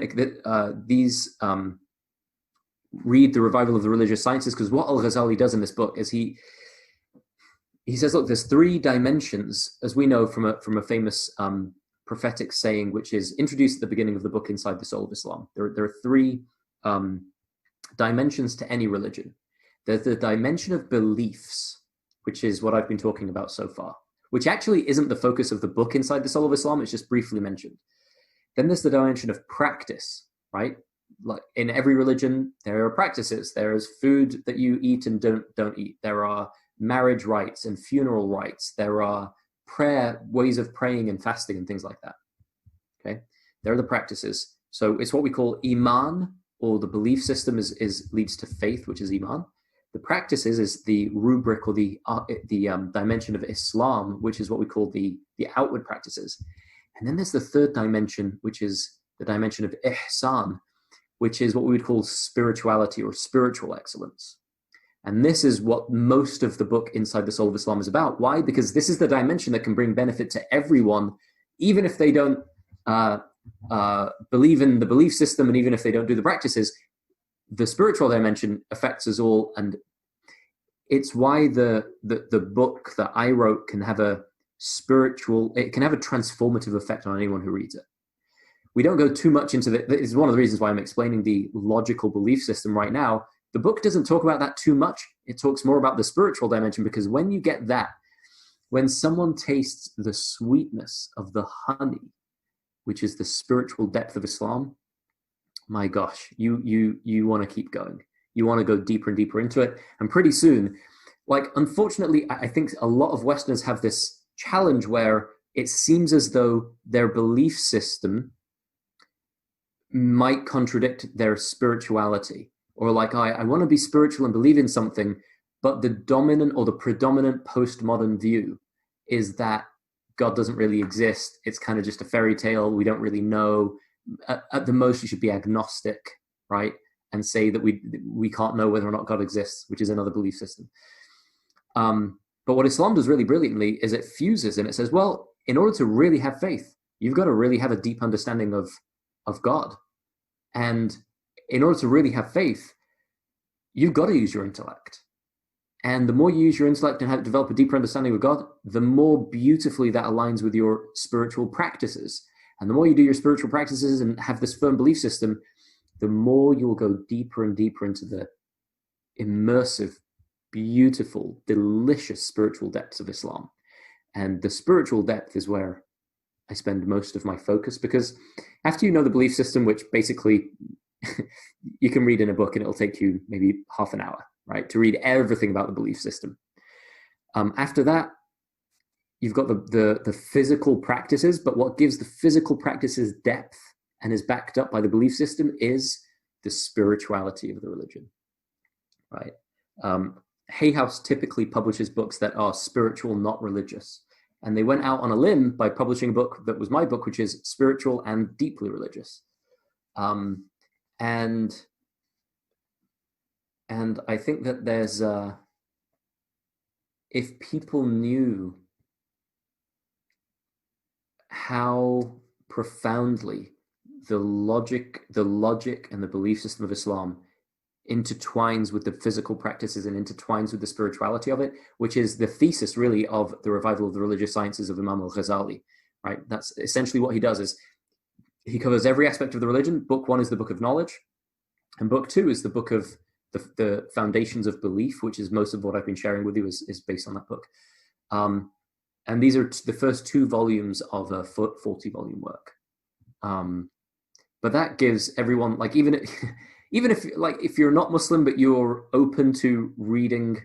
these read The Revival of the Religious Sciences, because what al-Ghazali does in this book is he says, look, there's three dimensions, as we know from a famous prophetic saying, which is introduced at the beginning of the book, Inside the Soul of Islam. There are three dimensions to any religion. There's the dimension of beliefs, which is what I've been talking about so far, which actually isn't the focus of the book Inside the Soul of Islam. It's just briefly mentioned. Then there's the dimension of practice, right? Like in every religion, there are practices. There is food that you eat and don't eat. There are marriage rites and funeral rites. There are ways of praying and fasting and things like that. Okay, there are the practices. So it's what we call iman, or the belief system leads to faith, which is iman. The practices is the rubric or the dimension of Islam, which is what we call the outward practices. And then there's the third dimension, which is the dimension of ihsan, which is what we would call spirituality or spiritual excellence. And this is what most of the book Inside the Soul of Islam is about. Why? Because this is the dimension that can bring benefit to everyone, even if they don't believe in the belief system, and even if they don't do the practices. The spiritual dimension affects us all, and it's why the book that I wrote can have a transformative effect on anyone who reads it. We don't go too much into this is one of the reasons why I'm explaining the logical belief system right now. The book doesn't talk about that too much. It talks more about the spiritual dimension, because when you get that, when someone tastes the sweetness of the honey, which is the spiritual depth of Islam, my gosh, you want to keep going. You want to go deeper and deeper into it. And pretty soon, like, unfortunately, I think a lot of Westerners have this challenge where it seems as though their belief system might contradict their spirituality. Or like, I want to be spiritual and believe in something, but the dominant or the predominant postmodern view is that God doesn't really exist. It's kind of just a fairy tale. We don't really know. At the most, you should be agnostic, right? And say that we can't know whether or not God exists, which is another belief system. But what Islam does really brilliantly is it fuses, and it says, well, in order to really have faith, you've got to really have a deep understanding of God. And in order to really have faith, you've got to use your intellect. And the more you use your intellect and develop a deeper understanding of God, the more beautifully that aligns with your spiritual practices. And the more you do your spiritual practices and have this firm belief system, the more you'll go deeper and deeper into the immersive, beautiful, delicious spiritual depths of Islam. And the spiritual depth is where I spend most of my focus, because after you know the belief system, which basically you can read in a book and it'll take you maybe half an hour, right, to read everything about the belief system. After that, you've got the physical practices, but what gives the physical practices depth and is backed up by the belief system is the spirituality of the religion, right? Hay House typically publishes books that are spiritual, not religious. And they went out on a limb by publishing a book that was my book, which is spiritual and deeply religious. And I think that there's, if people knew how profoundly the logic and the belief system of Islam intertwines with the physical practices and intertwines with the spirituality of it, which is the thesis really of the revival of the religious sciences of Imam al-Ghazali, right? That's essentially what he does, is he covers every aspect of the religion. Book 1 is the book of knowledge, and book 2 is the book of the foundations of belief, which is most of what I've been sharing with you is based on that book. And these are the first 2 volumes of a 40-volume work. But that gives everyone, like, even if you're not Muslim, but you're open to reading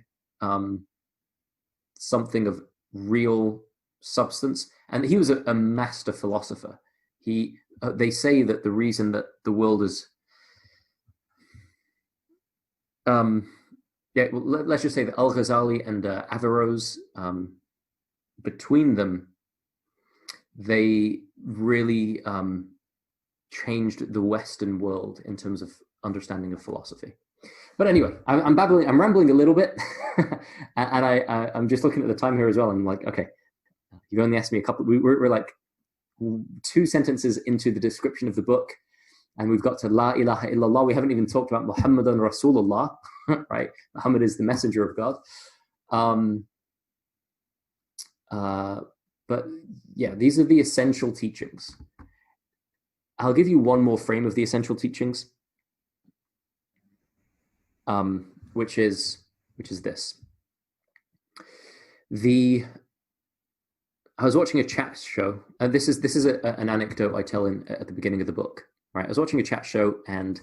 something of real substance. And he was a master philosopher. They say that the reason that the world is, let's just say that Al-Ghazali and Averroes, between them, they really changed the Western world in terms of understanding of philosophy. But anyway, I'm rambling a little bit, and I'm just looking at the time here as well. I'm like, okay, you've only asked me a couple. We're like 2 sentences into the description of the book, and we've got to La ilaha illallah. We haven't even talked about Muhammadan Rasulullah, right? Muhammad is the messenger of God. But yeah, these are the essential teachings. I'll give you one more frame of the essential teachings, which is this. I was watching a chat show. This is an anecdote I tell at the beginning of the book. Right, I was watching a chat show, and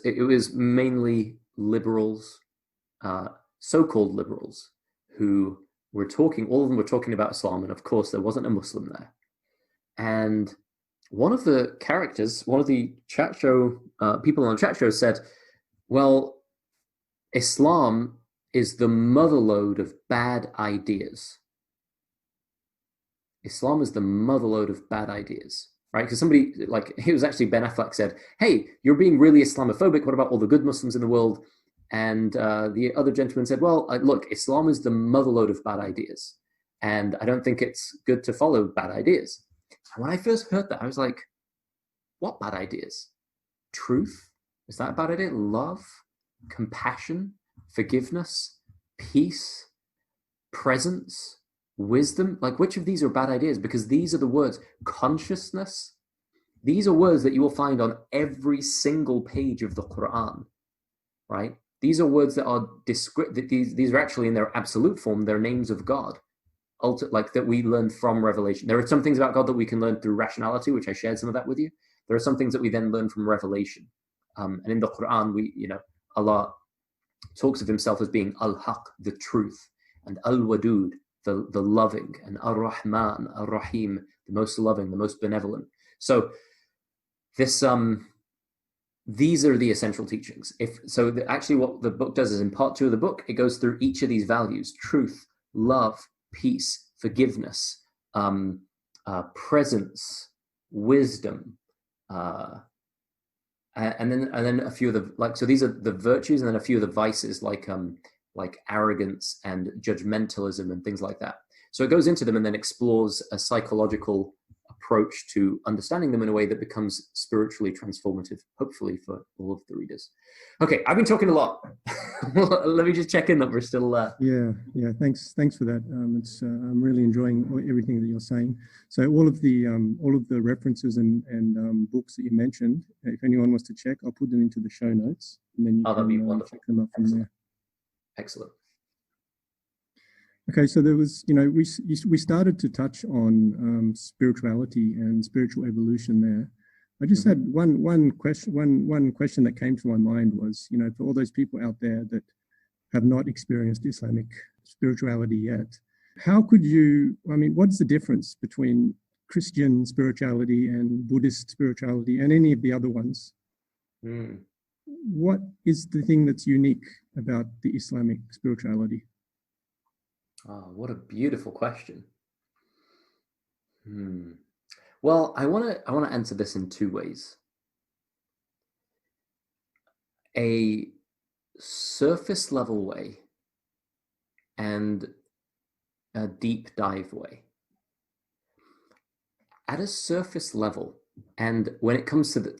it was mainly liberals, so-called liberals, who were talking. All of them were talking about Islam, and of course, there wasn't a Muslim there. And one of the characters, one of the chat show people on the chat show said, "Well, Islam is the motherlode of bad ideas." Islam is the motherload of bad ideas, right? Because somebody, like, it was actually Ben Affleck said, hey, you're being really Islamophobic. What about all the good Muslims in the world? And the other gentleman said, well, look, Islam is the motherload of bad ideas. And I don't think it's good to follow bad ideas. And when I first heard that, I was like, what bad ideas? Truth? Is that a bad idea? Love? Compassion? Forgiveness? Peace? Presence? Wisdom? Like, which of these are bad ideas? Because these are the words. Consciousness? These are words that you will find on every single page of the Quran, right? These are words that are these are actually in their absolute form. They're names of God, like that we learn from revelation. There are some things about God that we can learn through rationality, which I shared some of that with you. There are some things that we then learn from revelation. And in the Quran, Allah talks of himself as being Al-Haq, the truth, and Al-Wadud, the loving, and Ar-Rahman, Ar-Rahim, the most loving, the most benevolent. So this these are the essential teachings. Actually what the book does is, in part 2 of the book, it goes through each of these values: truth, love, peace, forgiveness, presence, wisdom, and then a few of the, so these are the virtues, and then a few of the vices, like arrogance and judgmentalism and things like that. So it goes into them and then explores a psychological approach to understanding them in a way that becomes spiritually transformative, hopefully, for all of the readers. Okay, I've been talking a lot. Let me just check in that we're still Yeah. Thanks for that. I'm really enjoying everything that you're saying. So all of the references and books that you mentioned, if anyone wants to check, I'll put them into the show notes, and then you can check them up from there. Excellent. Okay, so there was, we started to touch on spirituality and spiritual evolution there. I just had one question that came to my mind was, for all those people out there that have not experienced Islamic spirituality yet, how could you, what's the difference between Christian spirituality and Buddhist spirituality and any of the other ones? What is the thing that's unique about the Islamic spirituality? Oh, what a beautiful question. Well, I want to answer this in 2 ways. A surface level way and a deep dive way. At a surface level, and when it comes to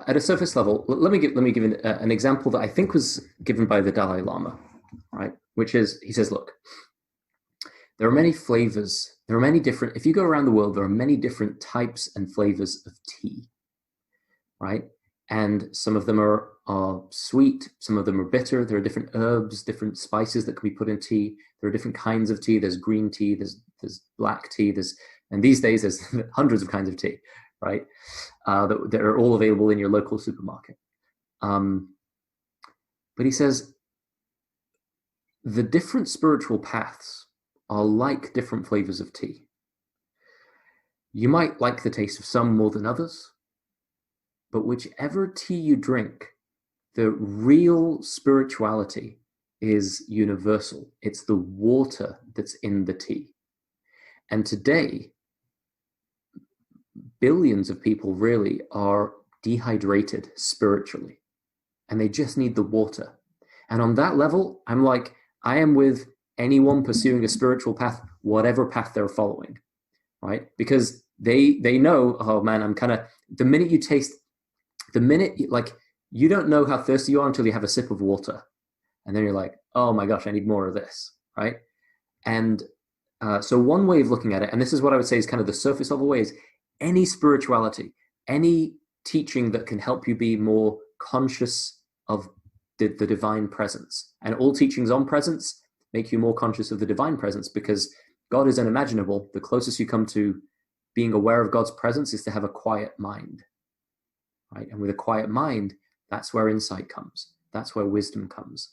at a surface level, let me give an example that I think was given by the Dalai Lama, right? Which is, he says, look, there are many flavors. There are many different, if you go around the world, there are many different types and flavors of tea, right? And some of them are sweet, some of them are bitter. There are different herbs, different spices that can be put in tea. There are different kinds of tea. There's green tea, there's black tea, and these days there's hundreds of kinds of tea, right? That are all available in your local supermarket. But he says, the different spiritual paths are like different flavors of tea. You might like the taste of some more than others, but whichever tea you drink, the real spirituality is universal. It's the water that's in the tea. And today, billions of people really are dehydrated spiritually, and they just need the water. And on that level, I am with anyone pursuing a spiritual path, whatever path they're following, right? Because they know, oh man, the minute you don't know how thirsty you are until you have a sip of water. And then you're like, oh my gosh, I need more of this, right? And so one way of looking at it, and this is what I would say is kind of the surface level way, is any spirituality, any teaching that can help you be more conscious of the divine presence. And all teachings on presence make you more conscious of the divine presence, because God is unimaginable. The closest you come to being aware of God's presence is to have a quiet mind, right? And with a quiet mind, that's where insight comes. That's where wisdom comes.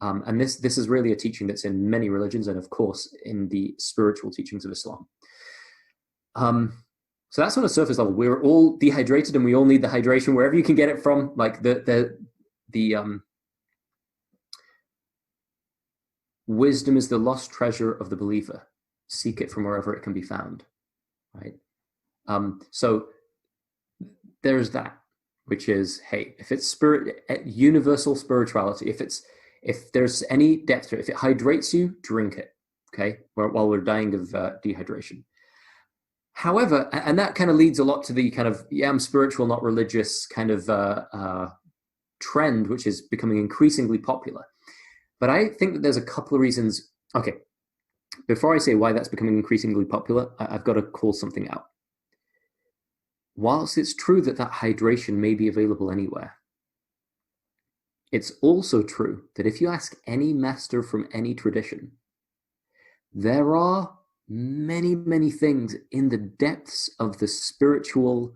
And this is really a teaching that's in many religions, and of course in the spiritual teachings of Islam. So that's on a surface level. We're all dehydrated, and we all need the hydration wherever you can get it from. Like the wisdom is the lost treasure of the believer. seek it from wherever it can be found, right? So there's that, which is, hey, if it's universal spirituality, if there's any depth to it, if it hydrates you, drink it, okay, while we're dying of dehydration. However, and that kind of leads a lot to the kind of, I'm spiritual, not religious kind of trend, which is becoming increasingly popular. But I think that there's a couple of reasons. Okay, before I say why that's becoming increasingly popular, I've got to call something out. Whilst it's true that hydration may be available anywhere, it's also true that if you ask any master from any tradition, there are many, many things in the depths of the spiritual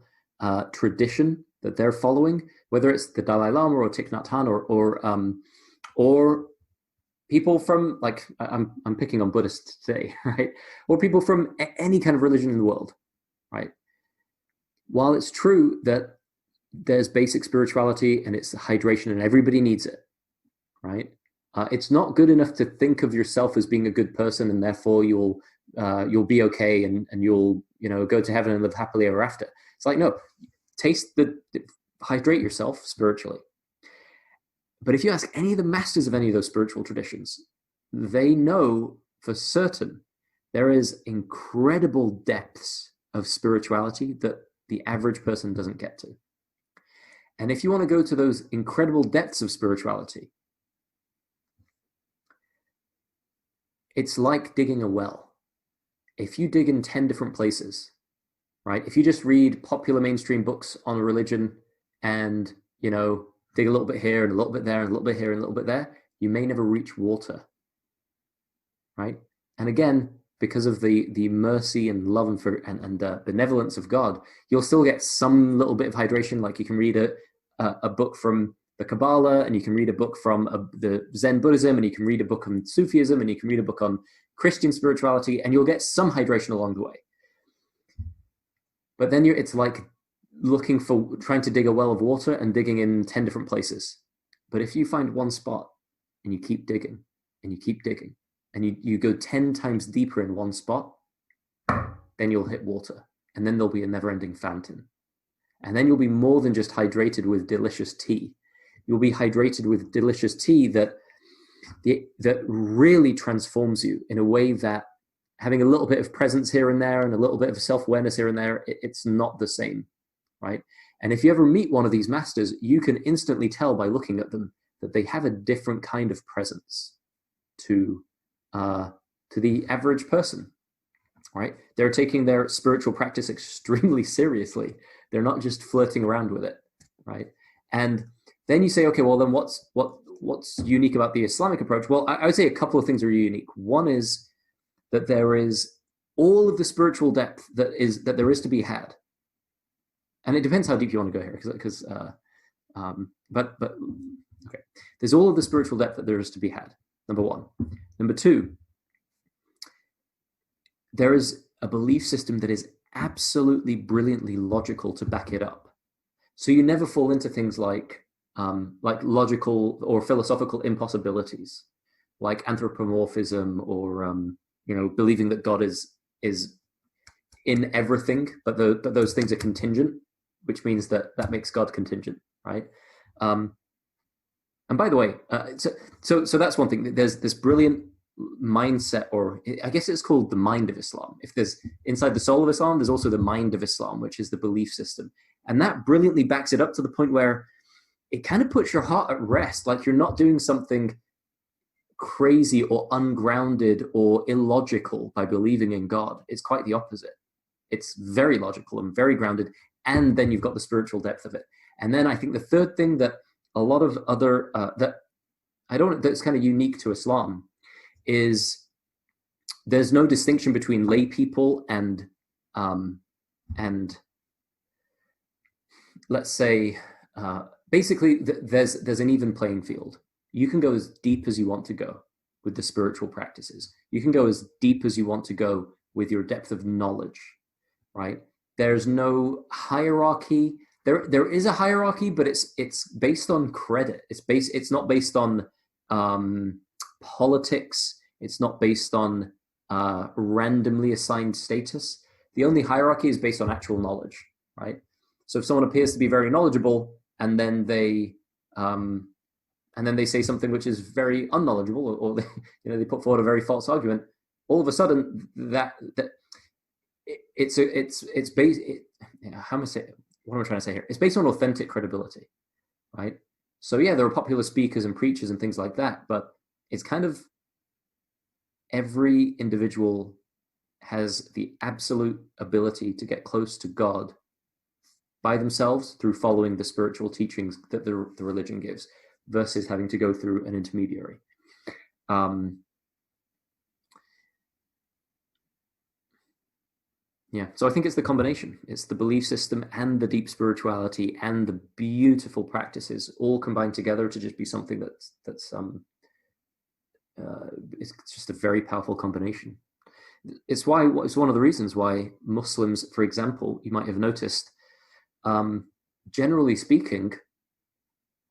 tradition that they're following, whether it's the Dalai Lama or Thich Nhat Hanh or people from, like, I'm picking on Buddhists today, right? Or people from any kind of religion in the world, right? While it's true that there's basic spirituality and it's hydration and everybody needs it, right? It's not good enough to think of yourself as being a good person and therefore you'll be okay and you'll, go to heaven and live happily ever after. It's like, no, hydrate yourself spiritually. But if you ask any of the masters of any of those spiritual traditions, they know for certain there is incredible depths of spirituality that the average person doesn't get to. And if you want to go to those incredible depths of spirituality, it's like digging a well. If you dig in 10 different places, right? If you just read popular mainstream books on religion and, dig a little bit here and a little bit there and a little bit here and a little bit there, you may never reach water, right? And again, because of the mercy and love and benevolence of God, you'll still get some little bit of hydration. Like you can read a book from the Kabbalah, and you can read a book from the Zen Buddhism, and you can read a book on Sufism, and you can read a book on Christian spirituality, and you'll get some hydration along the way. But then it's like trying to dig a well of water and digging in 10 different places. But if you find one spot and you keep digging and you keep digging, and you go 10 times deeper in one spot, then you'll hit water. And then there'll be a never-ending fountain. And then you'll be more than just hydrated with delicious tea. You'll be hydrated with delicious tea that really transforms you in a way that having a little bit of presence here and there and a little bit of self-awareness here and there, it's not the same, right? And if you ever meet one of these masters, you can instantly tell by looking at them that they have a different kind of presence to the average person, right? They're taking their spiritual practice extremely seriously. They're not just flirting around with it, right? And then you say, okay, well then what's unique about the Islamic approach? Well, I would say a couple of things are unique. One is that there is all of the spiritual depth that there is to be had. And it depends how deep you want to go here, but okay. There's all of the spiritual depth that there is to be had, number one. Number two, there is a belief system that is absolutely brilliantly logical to back it up. So you never fall into things like logical or philosophical impossibilities, like anthropomorphism or believing that God is in everything, but those things are contingent, which means that makes God contingent, right? And by the way, so that's one thing. There's this brilliant mindset, or I guess it's called the mind of Islam. If there's inside the soul of Islam, there's also the mind of Islam, which is the belief system. And that brilliantly backs it up to the point where it kind of puts your heart at rest. Like you're not doing something crazy or ungrounded or illogical by believing in God. It's quite the opposite. It's very logical and very grounded. And then you've got the spiritual depth of it. And then I think the third thing that a lot of other, that's kind of unique to Islam is there's no distinction between lay people and let's say, basically there's an even playing field. You can go as deep as you want to go with the spiritual practices. You can go as deep as you want to go with your depth of knowledge, right? There's no hierarchy. There is a hierarchy, but it's based on credit. It's not based on politics. It's not based on randomly assigned status. The only hierarchy is based on actual knowledge, right? So if someone appears to be very knowledgeable and then they say something which is very unknowledgeable, or they put forward a very false argument, all of a sudden it's based. What am I trying to say here? It's based on authentic credibility, right? So yeah, there are popular speakers and preachers and things like that, but it's kind of every individual has the absolute ability to get close to God by themselves through following the spiritual teachings that the religion gives, versus having to go through an intermediary. Yeah, so I think it's the combination. It's the belief system and the deep spirituality and the beautiful practices all combined together to just be something that's it's just a very powerful combination. It's one of the reasons why Muslims, for example, you might have noticed, generally speaking,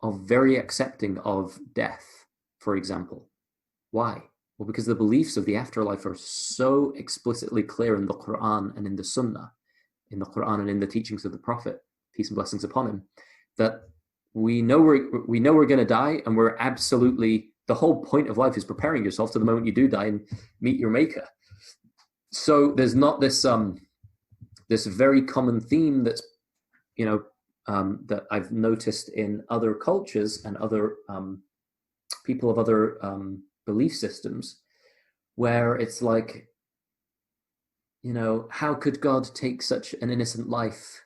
are very accepting of death, for example. Why? Well, because the beliefs of the afterlife are so explicitly clear in the Quran and in the Sunnah, in the Quran and in the teachings of the Prophet, peace and blessings upon him, that we know we're going to die, and we're absolutely, the whole point of life is preparing yourself to the moment you do die and meet your maker. So there's not this this very common theme that's that I've noticed in other cultures and other people of other belief systems, where it's like, how could God take such an innocent life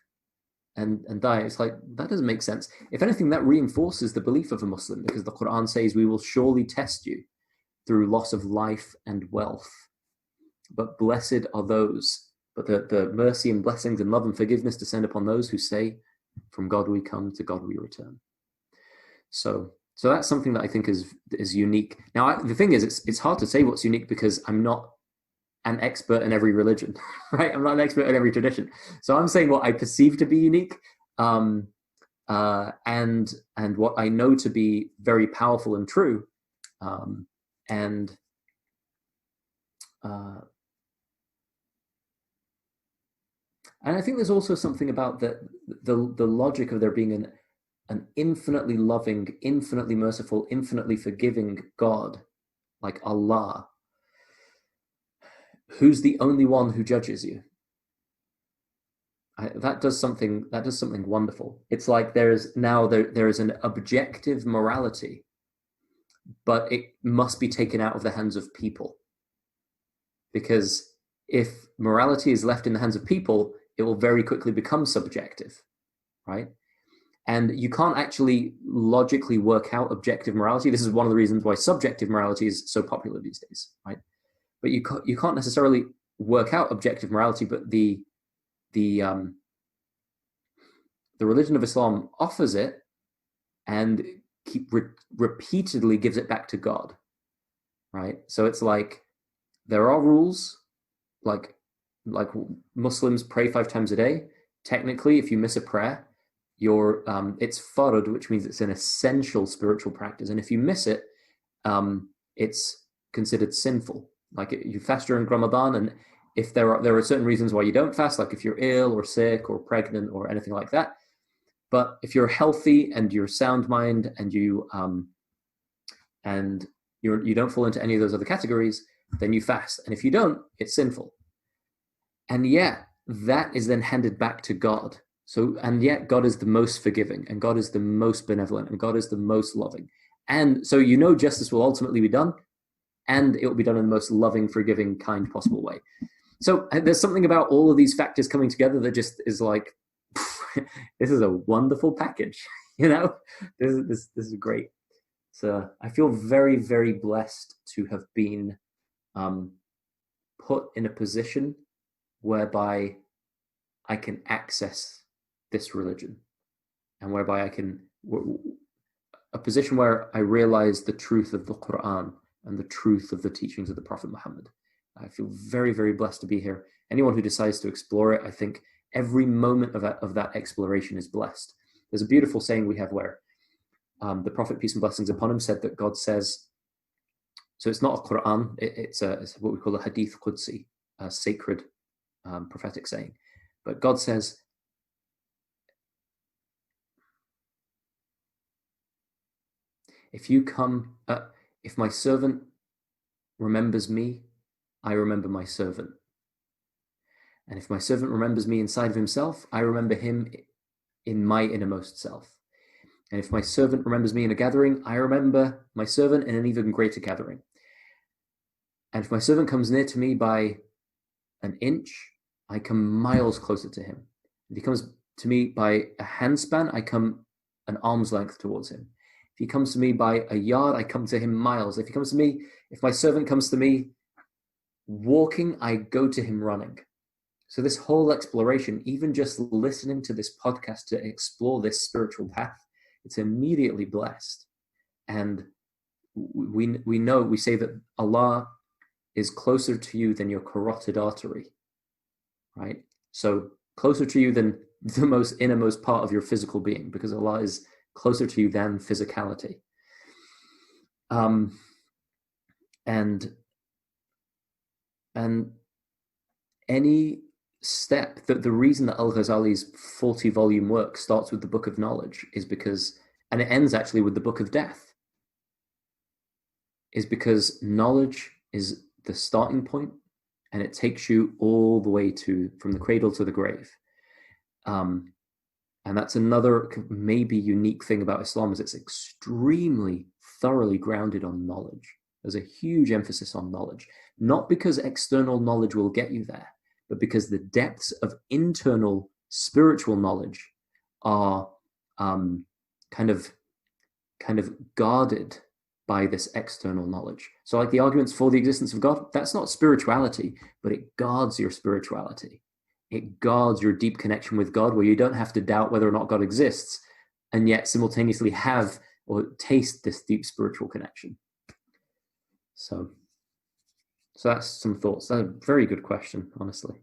and die? It's like, that doesn't make sense. If anything, that reinforces the belief of a Muslim, because the Quran says, we will surely test you through loss of life and wealth, but blessed are those, but the mercy and blessings and love and forgiveness descend upon those who say, from God we come, to God we return. So that's something that I think is unique. Now, the thing is, it's hard to say what's unique, because I'm not an expert in every religion, right? I'm not an expert in every tradition. So I'm saying what I perceive to be unique, and what I know to be very powerful and true, and I think there's also something about the logic of there being an infinitely loving, infinitely merciful, infinitely forgiving God, like Allah, who's the only one who judges you. That does something wonderful. It's like there is an objective morality, but it must be taken out of the hands of people. Because if morality is left in the hands of people, it will very quickly become subjective, right? And you can't actually logically work out objective morality. This is one of the reasons why subjective morality is so popular these days, right? But you can't necessarily work out objective morality, but the religion of Islam offers it and repeatedly gives it back to God, right? So it's like, there are rules, like Muslims pray 5 times a day. Technically, if you miss a prayer, it's farad, which means it's an essential spiritual practice, and if you miss it, it's considered sinful. Like, you fast during Ramadan, and if there are certain reasons why you don't fast, like if you're ill or sick or pregnant or anything like that. But if you're healthy and you're sound mind and you don't fall into any of those other categories, then you fast, and if you don't, it's sinful. And yet that is then handed back to God. So, and yet God is the most forgiving, and God is the most benevolent, and God is the most loving. And so, justice will ultimately be done, and it will be done in the most loving, forgiving, kind possible way. So there's something about all of these factors coming together that just is like, this is a wonderful package. This is great. So I feel very, very blessed to have been put in a position whereby I can access this religion, and whereby a position where I realize the truth of the Quran and the truth of the teachings of the Prophet Muhammad. I feel very, very blessed to be here. Anyone who decides to explore it, I think every moment of that exploration is blessed. There's a beautiful saying we have where the Prophet, peace and blessings upon him, said that God says, So it's not a Quran, it's what we call a hadith Qudsi, a sacred prophetic saying. But God says, if my servant remembers me, I remember my servant. And if my servant remembers me inside of himself, I remember him in my innermost self. And if my servant remembers me in a gathering, I remember my servant in an even greater gathering. And if my servant comes near to me by an inch, I come miles closer to him. If he comes to me by a handspan, I come an arm's length towards him. If he comes to me by a yard, I come to him miles. If my servant comes to me walking, I go to him running. So this whole exploration, even just listening to this podcast to explore this spiritual path, it's immediately blessed. And we say that Allah is closer to you than your carotid artery, right? So closer to you than the most innermost part of your physical being, because Allah is closer to you than physicality. And any step, that the reason that Al-Ghazali's 40-volume work starts with the Book of Knowledge is because, and it ends actually with the Book of Death, is because knowledge is the starting point, and it takes you all the way from the cradle to the grave. And that's another maybe unique thing about Islam, is it's extremely thoroughly grounded on knowledge. There's a huge emphasis on knowledge, not because external knowledge will get you there, but because the depths of internal spiritual knowledge are kind of guarded by this external knowledge. So like the arguments for the existence of God, that's not spirituality, but it guards your spirituality. It guards your deep connection with God, where you don't have to doubt whether or not God exists, and yet simultaneously have or taste this deep spiritual connection. So that's some thoughts. That's a very good question, honestly.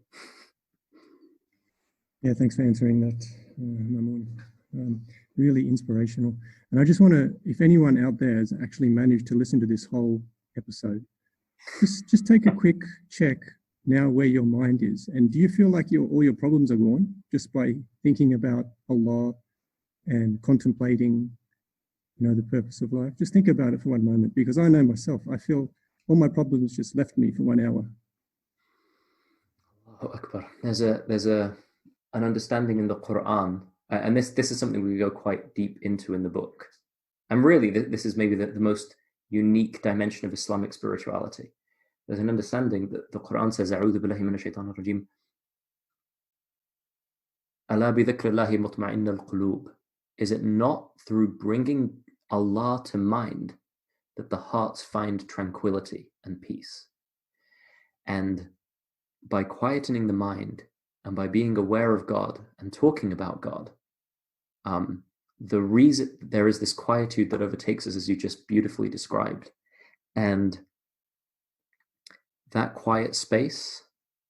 Yeah, thanks for answering that, Mamoon. Really inspirational. And I just want to, if anyone out there has actually managed to listen to this whole episode, just take a quick check now where your mind is. And do you feel like all your problems are gone just by thinking about Allah and contemplating, the purpose of life? Just think about it for one moment, because I know myself, I feel all my problems just left me for 1 hour. Allahu Akbar. There's an understanding in the Quran, and this is something we go quite deep into in the book. And really, this is maybe the most unique dimension of Islamic spirituality. There's an understanding that the Quran says, "A'udhu billahi minash shaitanir rajim. Ala bi dhikrillahi mutma'innal qulub." Is it not through bringing Allah to mind that the hearts find tranquility and peace? And by quietening the mind and by being aware of God and talking about God, the reason there is this quietude that overtakes us, as you just beautifully described. And that quiet space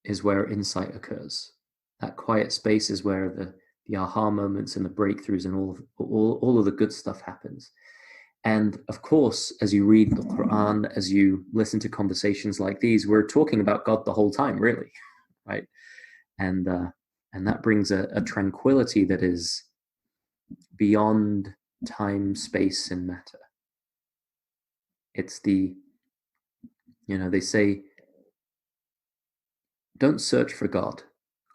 is where insight occurs. That quiet space is where the aha moments and the breakthroughs and all of the good stuff happens. And of course, as you read the Quran, as you listen to conversations like these, we're talking about God the whole time, really, right? And that brings a tranquility that is beyond time, space, and matter. It's they say, don't search for God,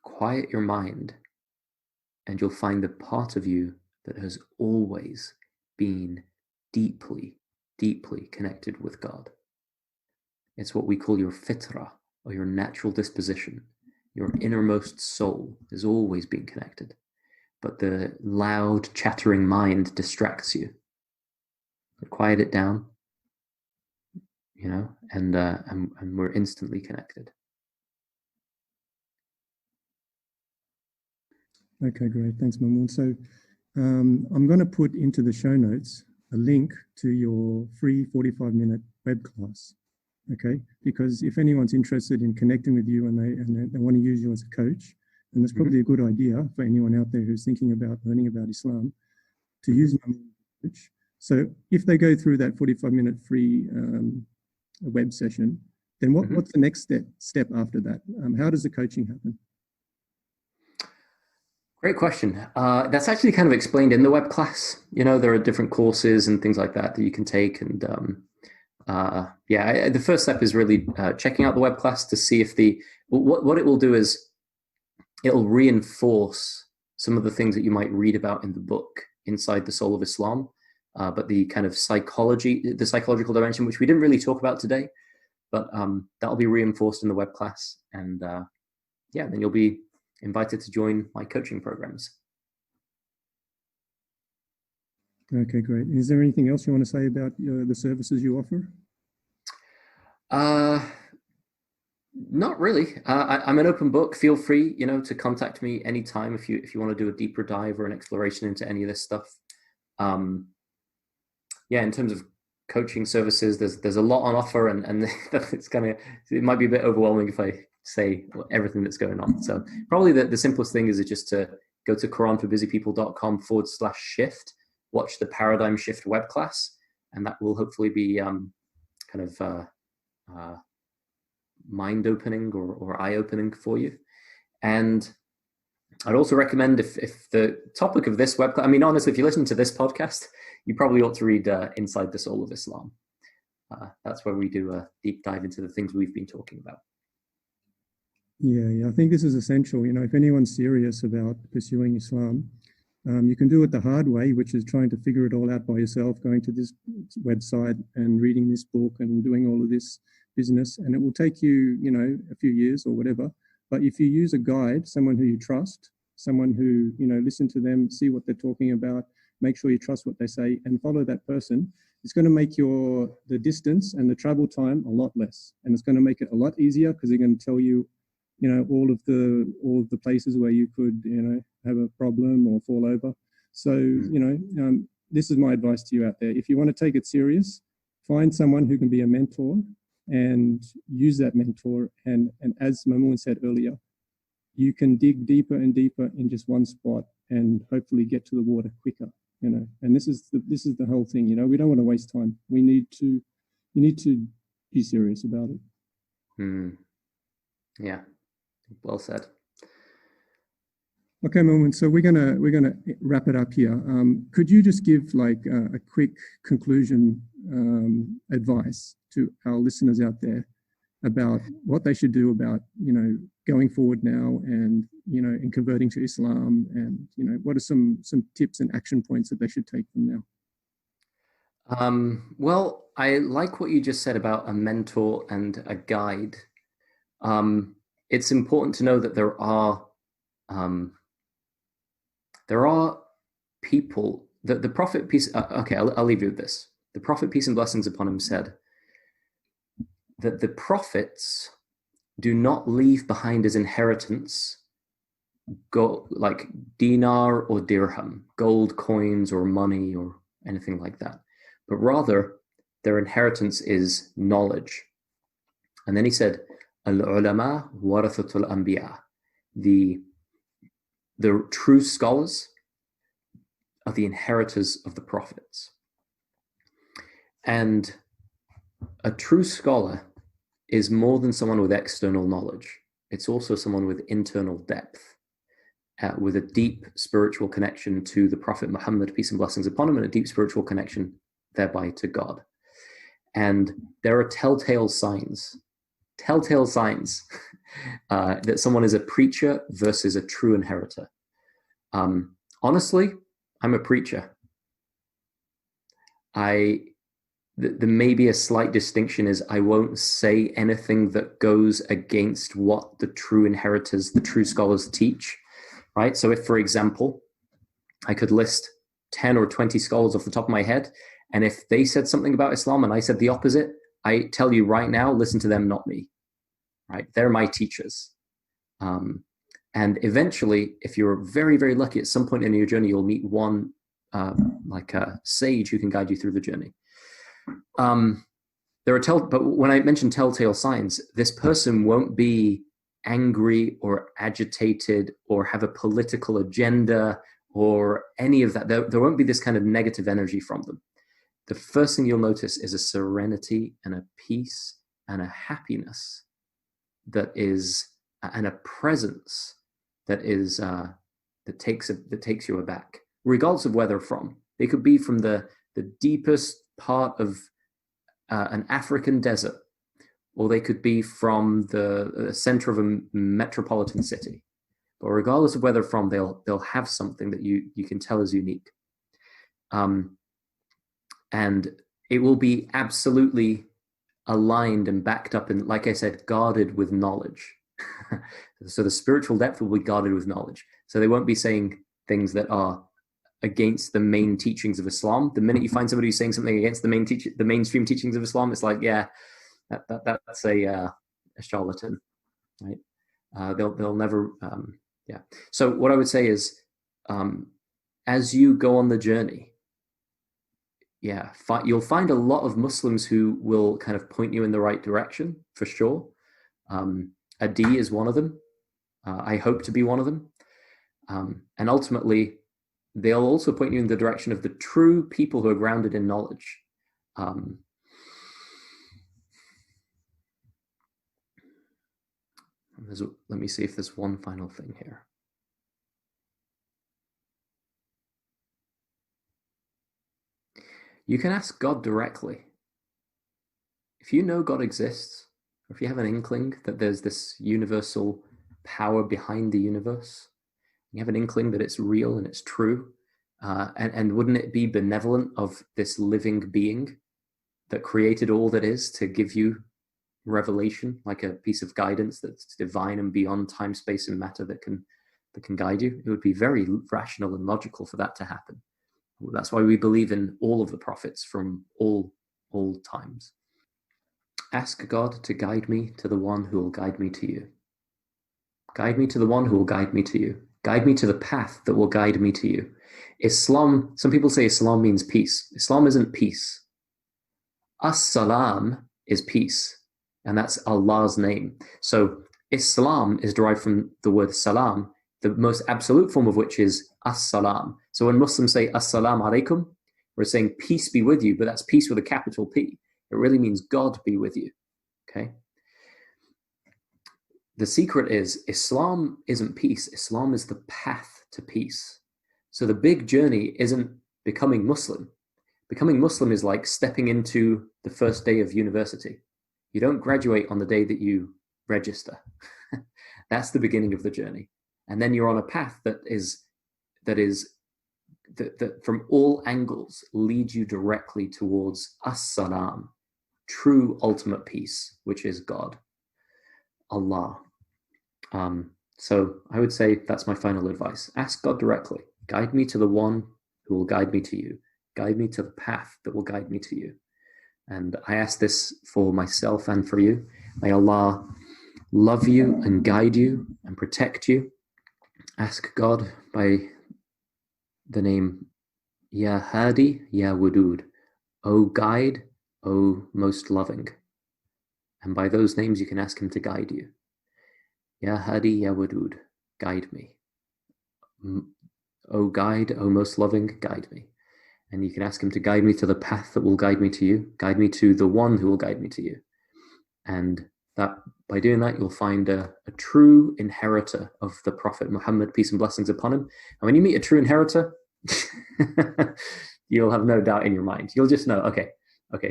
quiet your mind, and you'll find the part of you that has always been deeply, deeply connected with God. It's what we call your fitrah, or your natural disposition. Your innermost soul has always been connected, but the loud, chattering mind distracts you. But quiet it down, and we're instantly connected. Okay, great. Thanks, Mamoon. So I'm going to put into the show notes a link to your free 45-minute web class, okay? Because if anyone's interested in connecting with you and they want to use you as a coach, and that's probably a good idea for anyone out there who's thinking about learning about Islam, to use Mamoon as a coach. So if they go through that 45-minute free a web session, then what's the next step after that? How does the coaching happen? Great question. That's actually kind of explained in the web class. There are different courses and things like that you can take. And the first step is really checking out the web class to see if what it will do is it'll reinforce some of the things that you might read about in the book Inside the Soul of Islam, but the kind of psychological dimension, which we didn't really talk about today, but that'll be reinforced in the web class. And then you'll be invited to join my coaching programs. Okay, great. Is there anything else you want to say about the services you offer? Not really. I'm an open book. Feel free, to contact me anytime if you want to do a deeper dive or an exploration into any of this stuff. In terms of coaching services, there's a lot on offer, and it might be a bit overwhelming if I say everything that's going on. So probably the simplest thing is just to go to quranforbusypeople.com/shift, watch the Paradigm Shift web class, and that will hopefully be mind-opening or eye-opening for you. And I'd also recommend if the topic of this web class, honestly, if you listen to this podcast, you probably ought to read Inside the Soul of Islam. That's where we do a deep dive into the things we've been talking about. Yeah, I think this is essential. If anyone's serious about pursuing Islam, you can do it the hard way, which is trying to figure it all out by yourself, going to this website and reading this book and doing all of this business. And it will take you, a few years or whatever. But if you use a guide, someone who you trust, someone who, listen to them, see what they're talking about, make sure you trust what they say and follow that person, it's going to make the distance and the travel time a lot less. And it's going to make it a lot easier because they're going to tell you, all of the places where you could, have a problem or fall over. So, this is my advice to you out there. If you want to take it serious, find someone who can be a mentor and use that mentor. And as Mamoon said earlier, you can dig deeper and deeper in just one spot and hopefully get to the water quicker, and this is the whole thing. We don't want to waste time. You need to be serious about it. Yeah. Well said. Okay, Mamoon. So we're gonna wrap it up here. Could you just give a quick conclusion advice to our listeners out there about what they should do about going forward now and in converting to Islam, and what are some tips and action points that they should take from now? Well, I like what you just said about a mentor and a guide. It's important to know that there are people that the Prophet, peace. I'll leave you with this. The Prophet, peace and blessings upon him, said that the prophets do not leave behind as inheritance like dinar or dirham, gold coins or money or anything like that, but rather their inheritance is knowledge. And then he said, Al-ulama warathatul anbiya. The true scholars are the inheritors of the prophets. And a true scholar is more than someone with external knowledge. It's also someone with internal depth, with a deep spiritual connection to the Prophet Muhammad, peace and blessings upon him, and a deep spiritual connection thereby to God. And there are telltale signs that someone is a preacher versus a true inheritor. Honestly, I'm a preacher. There may be a slight distinction is I won't say anything that goes against what the true inheritors, the true scholars teach, right? So if, for example, I could list 10 or 20 scholars off the top of my head, and if they said something about Islam and I said the opposite, I tell you right now, listen to them, not me, right? They're my teachers. And eventually, if you're very, very lucky, at some point in your journey, you'll meet one like a sage who can guide you through the journey. But when I mention telltale signs, this person won't be angry or agitated or have a political agenda or any of that. There won't be this kind of negative energy from them. the first thing you'll notice is a serenity and a peace and a happiness that is, and a presence that is, that takes you aback, regardless of where they're from. They could be from the deepest part of an African desert, or they could be from the center of a metropolitan city. But regardless of where they're from, they'll have something that you can tell is unique. And it will be absolutely aligned and backed up and, like I said, guarded with knowledge. So the spiritual depth will be guarded with knowledge. So they won't be saying things that are against the main teachings of Islam. The minute you find somebody who's saying something against the mainstream teachings of Islam, it's like, yeah, that's a charlatan, right? They'll never, yeah. So what I would say is, as you go on the journey, yeah, you'll find a lot of Muslims who will kind of point you in the right direction, for sure. Adee is one of them. I hope to be one of them. And ultimately, they'll also point you in the direction of the true people who are grounded in knowledge. Let me see if there's one final thing here. You can ask God directly. If you know God exists, or if you have an inkling that there's this universal power behind the universe, you have an inkling that it's real and it's true, and wouldn't it be benevolent of this living being that created all that is to give you revelation, like a piece of guidance that's divine and beyond time, space, and matter that can guide you? It would be very rational and logical for that to happen. That's why we believe in all of the prophets from all times. Ask God to guide me to the one who will guide me to you. Guide me to the one who will guide me to you. Guide me to the path that will guide me to you. Islam, some people say Islam means peace. Islam isn't peace. As-salam is peace, and that's Allah's name. So Islam is derived from the word salam, the most absolute form of which is as-salam. So when Muslims say as-salam alaikum, we're saying peace be with you, but that's peace with a capital P. It really means God be with you, okay? The secret is Islam isn't peace. Islam is the path to peace. So the big journey isn't becoming Muslim. Becoming Muslim is like stepping into the first day of university. You don't graduate on the day that you register. That's the beginning of the journey. And then you're on a path that from all angles leads you directly towards as-salam, true ultimate peace, which is God, Allah. So I would say that's my final advice. Ask God directly. Guide me to the one who will guide me to you. Guide me to the path that will guide me to you. And I ask this for myself and for you. May Allah love you and guide you and protect you. Ask God by the name Ya Hadi, Ya Wadud, O guide, O most loving. And by those names you can ask him to guide you. Ya Hadi, Ya Wadud, guide me. O guide, O most loving, guide me. And you can ask him to guide me to the path that will guide me to you. Guide me to the one who will guide me to you. And that by doing that, you'll find a true inheritor of the Prophet Muhammad, peace and blessings upon him. And when you meet a true inheritor, you'll have no doubt in your mind. You'll just know, okay,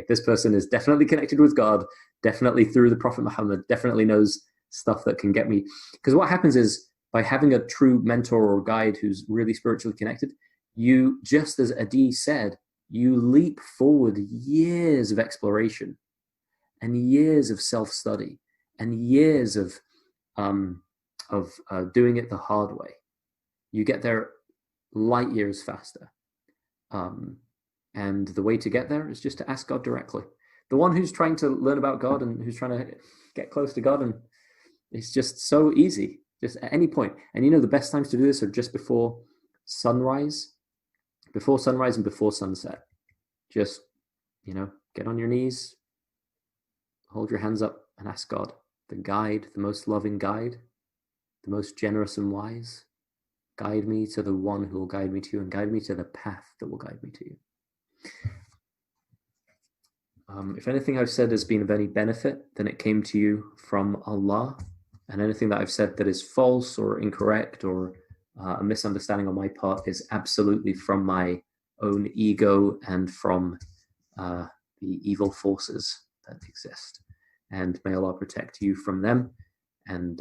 this person is definitely connected with God, definitely through the Prophet Muhammad, definitely knows stuff that can get me. Because what happens is, by having a true mentor or guide who's really spiritually connected, you, just as Adee said, you leap forward years of exploration and years of self-study and years of doing it the hard way. You get there light years faster. And the way to get there is just to ask God directly. The one who's trying to learn about God and who's trying to get close to God, and it's just so easy, just at any point. And you know, the best times to do this are just before sunrise and before sunset. Just, get on your knees, hold your hands up and ask God, the guide, the most loving guide, the most generous and wise, guide me to the one who will guide me to you, and guide me to the path that will guide me to you. If anything I've said has been of any benefit, then it came to you from Allah. And anything that I've said that is false or incorrect or a misunderstanding on my part is absolutely from my own ego and from the evil forces that exist. And may Allah protect you from them and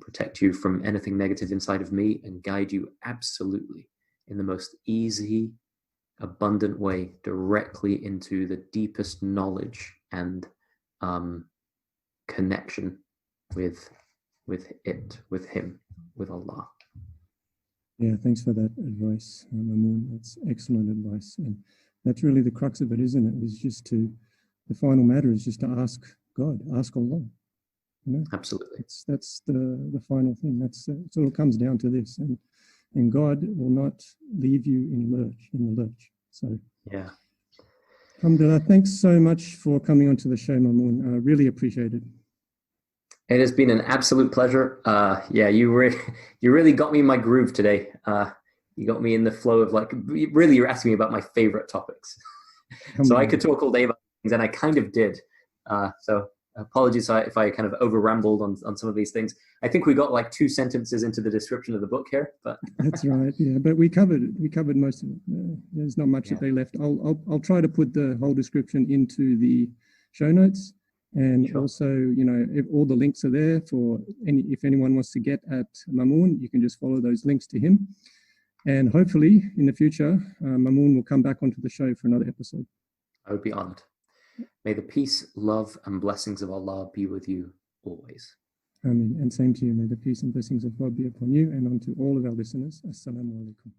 protect you from anything negative inside of me and guide you absolutely in the most easy, abundant way directly into the deepest knowledge and connection with him, with Allah. Yeah, thanks for that advice, Mamoon. That's excellent advice. And that's really the crux of it, isn't it? Is just the final matter is just to ask God, ask Allah. You know? Absolutely. That's the final thing. That's all it comes down to this. And God will not leave you in the lurch. So yeah. Alhamdulillah, thanks so much for coming onto the show, Mamoon. I really appreciate it. It has been an absolute pleasure. Yeah, you really got me in my groove today. You got me in the flow of really you're asking me about my favorite topics. So I could talk all day about things, and I kind of did. So apologies if I kind of over rambled on some of these things. I think we got 2 sentences into the description of the book here, but that's right. Yeah, but we covered most of it. There's not much that they left. I'll try to put the whole description into the show notes. And sure. Also, if all the links are there for if anyone wants to get at Mamoon, you can just follow those links to him. And hopefully in the future, Mamoon will come back onto the show for another episode. I would be honored. May the peace, love, and blessings of Allah be with you always. Amen. And same to you. May the peace and blessings of God be upon you and onto all of our listeners. Assalamu alaikum.